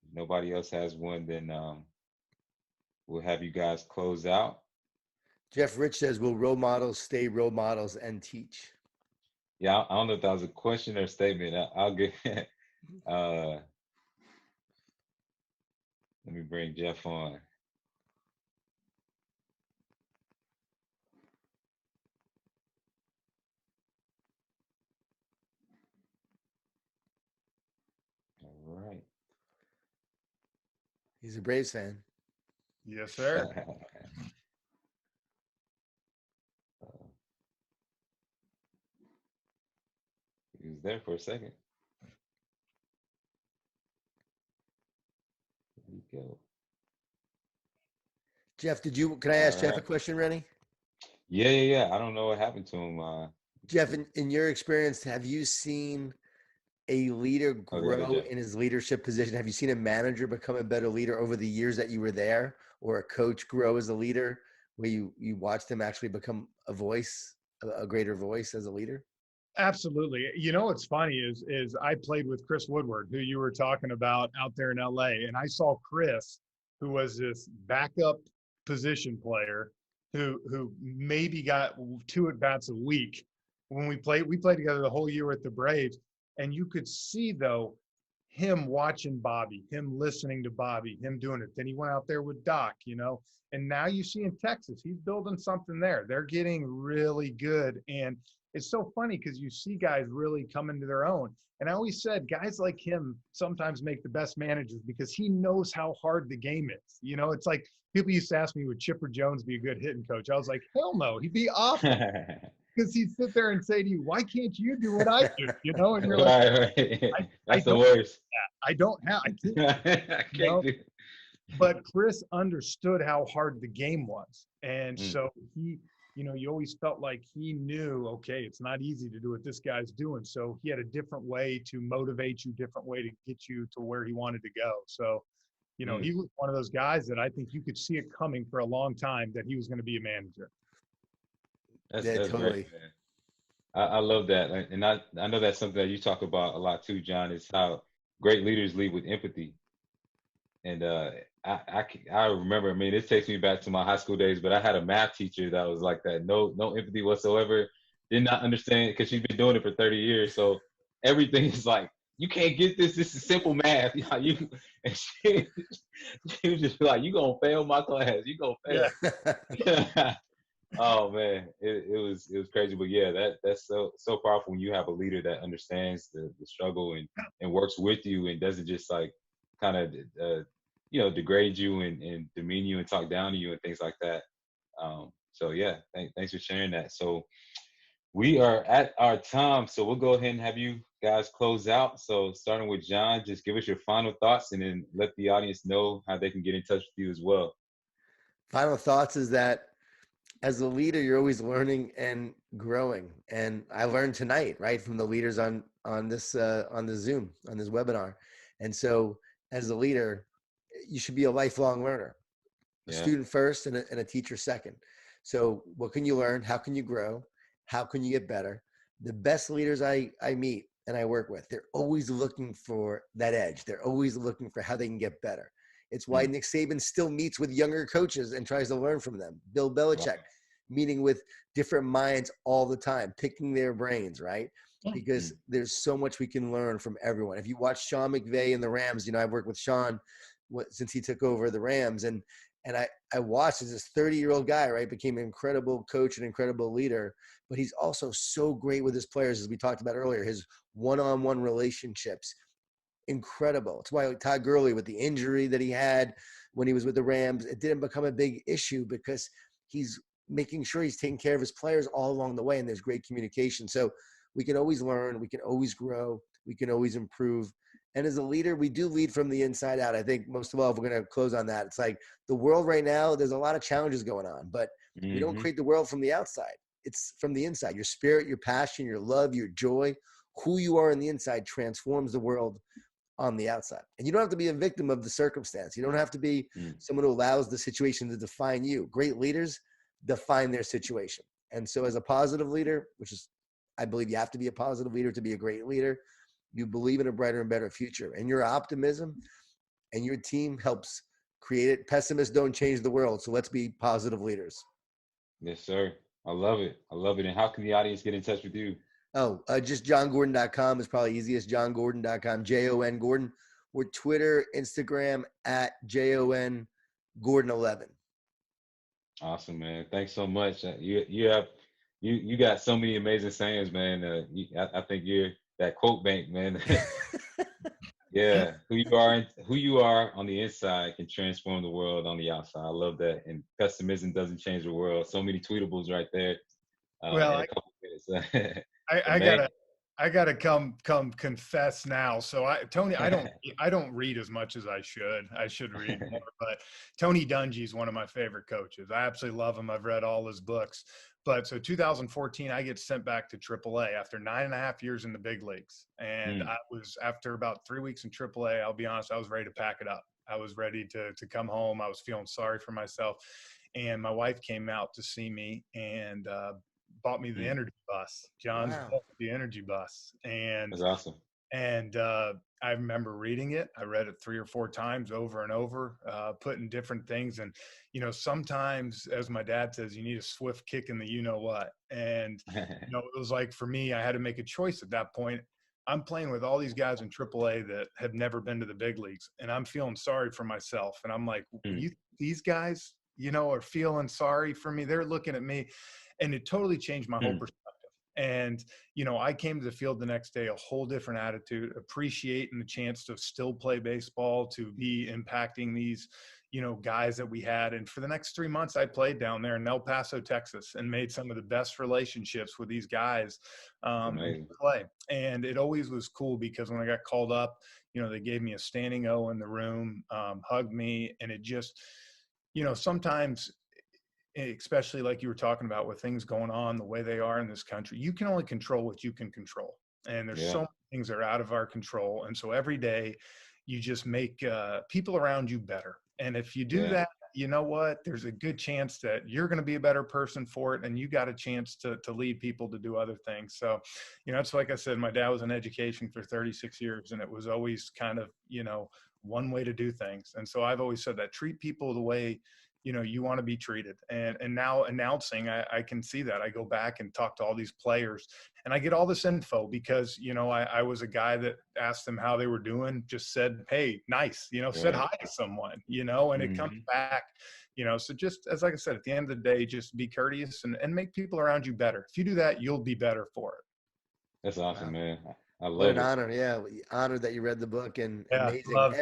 If nobody else has one, then we'll have you guys close out. Jeff Rich says, will role models stay role models and teach? Yeah, I don't know if that was a question or a statement. I'll get. Let me bring Jeff on. All right. He's a Braves fan. Yes, sir. He was there for a second. There you go. Jeff, can I ask Jeff a question, Rennie? Yeah. I don't know what happened to him. Jeff, in your experience, have you seen a leader grow in his leadership position? Have you seen a manager become a better leader over the years that you were there, or a coach grow as a leader where you watched them actually become a voice, a greater voice as a leader? Absolutely. You know what's funny is I played with Chris Woodward, who you were talking about out there in LA, and I saw Chris, who was this backup position player who maybe got 2 at-bats a week. When we played together the whole year with the Braves, and you could see though him watching Bobby, him listening to Bobby, him doing it. Then he went out there with Doc, and now you see in Texas, he's building something there. They're getting really good. And it's so funny because you see guys really come into their own. And I always said guys like him sometimes make the best managers because he knows how hard the game is. It's like people used to ask me, would Chipper Jones be a good hitting coach? I was like, hell no, he'd be awful. Because he'd sit there and say to you, why can't you do what I do? And you're like, right. That's the worst. I can't do it. But Chris understood how hard the game was. And so he, you always felt like he knew, okay, it's not easy to do what this guy's doing. So he had a different way to motivate you, different way to get you to where he wanted to go. So, he was one of those guys that I think you could see it coming for a long time that he was going to be a manager. That's totally. Great, man. I love that. And I know that's something that you talk about a lot too, John, is how great leaders lead with empathy. And I remember, this takes me back to my high school days, but I had a math teacher that was like that. No empathy whatsoever. Did not understand because she's been doing it for 30 years. So everything is like, you can't get this. This is simple math. And she was just like, you going to fail my class. You going to fail. Yeah. Oh man, it was crazy, but yeah, that's so powerful when you have a leader that understands the struggle and works with you and doesn't just like kind of degrade you and demean you and talk down to you and things like that. So yeah, thanks for sharing that. So we are at our time, so we'll go ahead and have you guys close out. So starting with John, just give us your final thoughts and then let the audience know how they can get in touch with you as well. Final thoughts is that as a leader, you're always learning and growing. And I learned tonight, right, from the leaders on this on the Zoom, on this webinar. And so as a leader, you should be a lifelong learner, a student first and a teacher second. So what can you learn? How can you grow? How can you get better? The best leaders I meet and I work with, they're always looking for that edge. They're always looking for how they can get better. It's why Nick Saban still meets with younger coaches and tries to learn from them. Bill Belichick meeting with different minds all the time, picking their brains, right? Because there's so much we can learn from everyone. If you watch Sean McVay and the Rams, I've worked with Sean since he took over the Rams, and I watched as this 30-year-old guy, right, became an incredible coach and incredible leader, but he's also so great with his players, as we talked about earlier, his one-on-one relationships. Incredible. It's why Todd Gurley, with the injury that he had when he was with the Rams, it didn't become a big issue because he's making sure he's taking care of his players all along the way, and there's great communication. So we can always learn, we can always grow, we can always improve. And as a leader, we do lead from the inside out. I think most of all, if we're going to close on that, it's like the world right now, there's a lot of challenges going on, but we don't create the world from the outside. It's from the inside. Your spirit, your passion, your love, your joy, who you are on the inside transforms the world on the outside. And you don't have to be a victim of the circumstance. You don't have to be someone who allows the situation to define you. Great leaders define their situation. And so as a positive leader, which is, I believe you have to be a positive leader to be a great leader, you believe in a brighter and better future. And your optimism and your team helps create it. Pessimists don't change the world. So let's be positive leaders. Yes, sir. I love it. And how can the audience get in touch with you? Just jongordon.com is probably easiest. jongordon.com, Jon Gordon. We're Twitter, Instagram at JON Gordon11. Awesome, man. Thanks so much. You got so many amazing sayings, man. I think you're that quote bank, man. Yeah, who you are on the inside can transform the world on the outside. I love that. And pessimism doesn't change the world. So many tweetables right there Well, in a couple minutes. But I man, gotta come confess now. So Tony, I don't read as much as I should. I should read more. But Tony Dungy is one of my favorite coaches. I absolutely love him. I've read all his books. But so 2014, I get sent back to AAA after 9.5 years in the big leagues. And I was, after about 3 weeks in AAA, I'll be honest, I was ready to pack it up. I was ready to come home. I was feeling sorry for myself. And my wife came out to see me and bought me the energy bus. John's Wow. book, the energy bus. that's awesome. And I remember reading it. I read it 3 or 4 times over and over, putting different things. And, you know, sometimes, as my dad says, you need a swift kick in the you know what. And, you know, it was like, for me, I had to make a choice at that point. I'm playing with all these guys in AAA that have never been to the big leagues. And I'm feeling sorry for myself. And I'm like, these guys, you know, are feeling sorry for me. They're looking at me. And it totally changed my whole perspective. And, you know, I came to the field the next day, a whole different attitude, appreciating the chance to still play baseball, to be impacting these, you know, guys that we had. And for the next 3 months, I played down there in El Paso, Texas, and made some of the best relationships with these guys in play. And it always was cool because when I got called up, you know, they gave me a standing O in the room, hugged me, and it just, you know, sometimes, especially like you were talking about with things going on the way they are in this country, you can only control what you can control. And there's so many things that are out of our control. And so every day you just make people around you better. And if you do that, you know what, there's a good chance that you're going to be a better person for it. And you got a chance to lead people to do other things. So, you know, it's like I said, my dad was in education for 36 years and it was always kind of, you know, one way to do things. And so I've always said that treat people the way, you know, you want to be treated. And now announcing, I can see that. I go back and talk to all these players and I get all this info because, you know, I was a guy that asked them how they were doing, just said, hey, nice, you know, said hi to someone, you know, and it comes back, you know. So just as like I said, at the end of the day, just be courteous and make people around you better. If you do that, you'll be better for it. That's awesome, man. I love What an it. honor. Yeah. Honored that you read the book and amazing. Love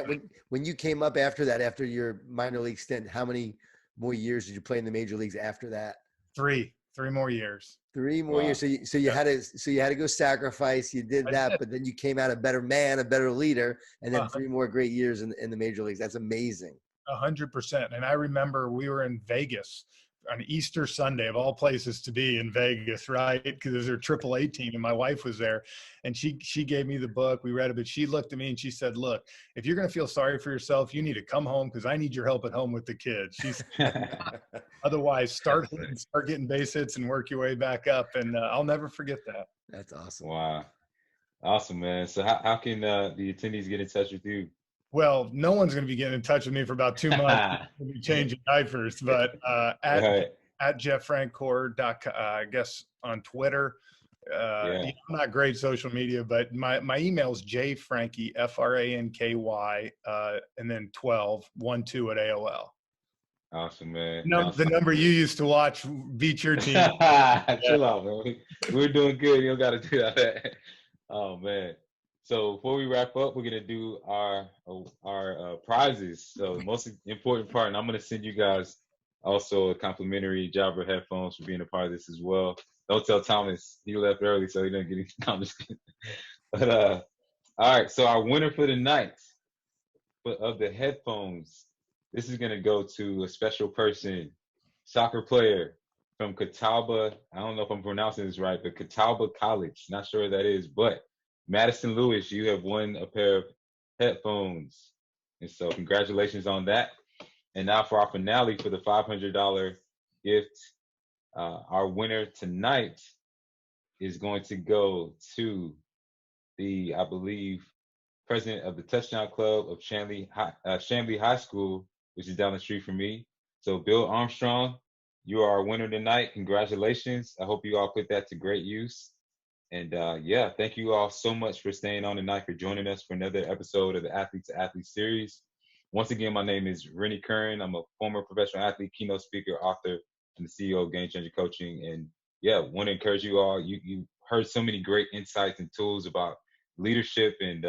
When you came up after that, after your minor league stint, how many more years did you play in the major leagues after that? 3 more years. 3 more years. So you had to go sacrifice. You did that, but then you came out a better man, a better leader, and then 3 more great years in the major leagues. That's amazing. 100%. And I remember we were in Vegas on Easter Sunday, of all places to be in Vegas, right? Because there's their AAA team, and my wife was there, and she gave me the book. We read it, but she looked at me and she said, "Look, if you're going to feel sorry for yourself, you need to come home because I need your help at home with the kids." She said, otherwise, start getting base hits and work your way back up. And I'll never forget that. That's awesome. Wow, awesome, man. So how can the attendees get in touch with you? Well, no one's going to be getting in touch with me for about 2 months. We'll be changing diapers, but at Jeff Francouer, I guess on Twitter. I'm not great social media, but my email is jfranky, Franky, and then 12 12 at AOL. Awesome, man. The number you used to watch beat your team. Chill out, man. We're doing good. You don't got to do that. Oh, man. So before we wrap up, we're gonna do our prizes. So the most important part, and I'm gonna send you guys also a complimentary Jabra headphones for being a part of this as well. Don't tell Thomas, he left early, so he didn't get any comments. But all right. So our winner for the night of the headphones, this is gonna go to a special person, soccer player from Catawba. I don't know if I'm pronouncing this right, but Catawba College. Not sure what that is, but Madison Lewis, you have won a pair of headphones. And so congratulations on that. And now for our finale for the $500 gift, our winner tonight is going to go to the, I believe, president of the Touchdown Club of Chamblee High School, which is down the street from me. So Bill Armstrong, you are our winner tonight. Congratulations. I hope you all put that to great use. And thank you all so much for staying on tonight, for joining us for another episode of the Athlete to Athlete series. Once again, my name is Rennie Curran. I'm a former professional athlete, keynote speaker, author, and the CEO of Game Changer Coaching. And want to encourage you all. You heard so many great insights and tools about leadership and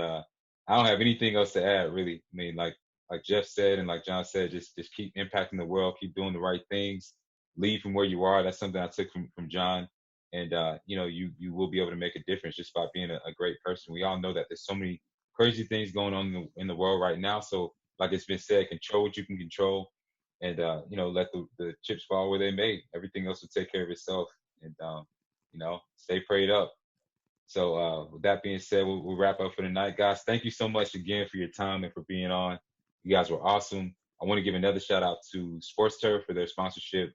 I don't have anything else to add, really. I mean, like Jeff said and like John said, just keep impacting the world, keep doing the right things, lead from where you are. That's something I took from John. And you know, you will be able to make a difference just by being a great person. We all know that there's so many crazy things going on in the world right now. So, like it's been said, control what you can control, and you know, let the chips fall where they may. Everything else will take care of itself. And you know, stay prayed up. So with that being said, we'll wrap up for the night, guys. Thank you so much again for your time and for being on. You guys were awesome. I want to give another shout out to Sports Turf for their sponsorship,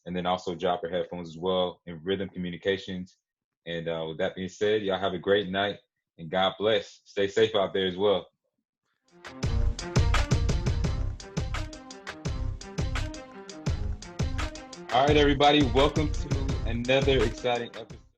and then also Dropper Headphones as well, and Rhythm Communications. And with that being said, y'all have a great night, and God bless. Stay safe out there as well. All right, everybody, welcome to another exciting episode.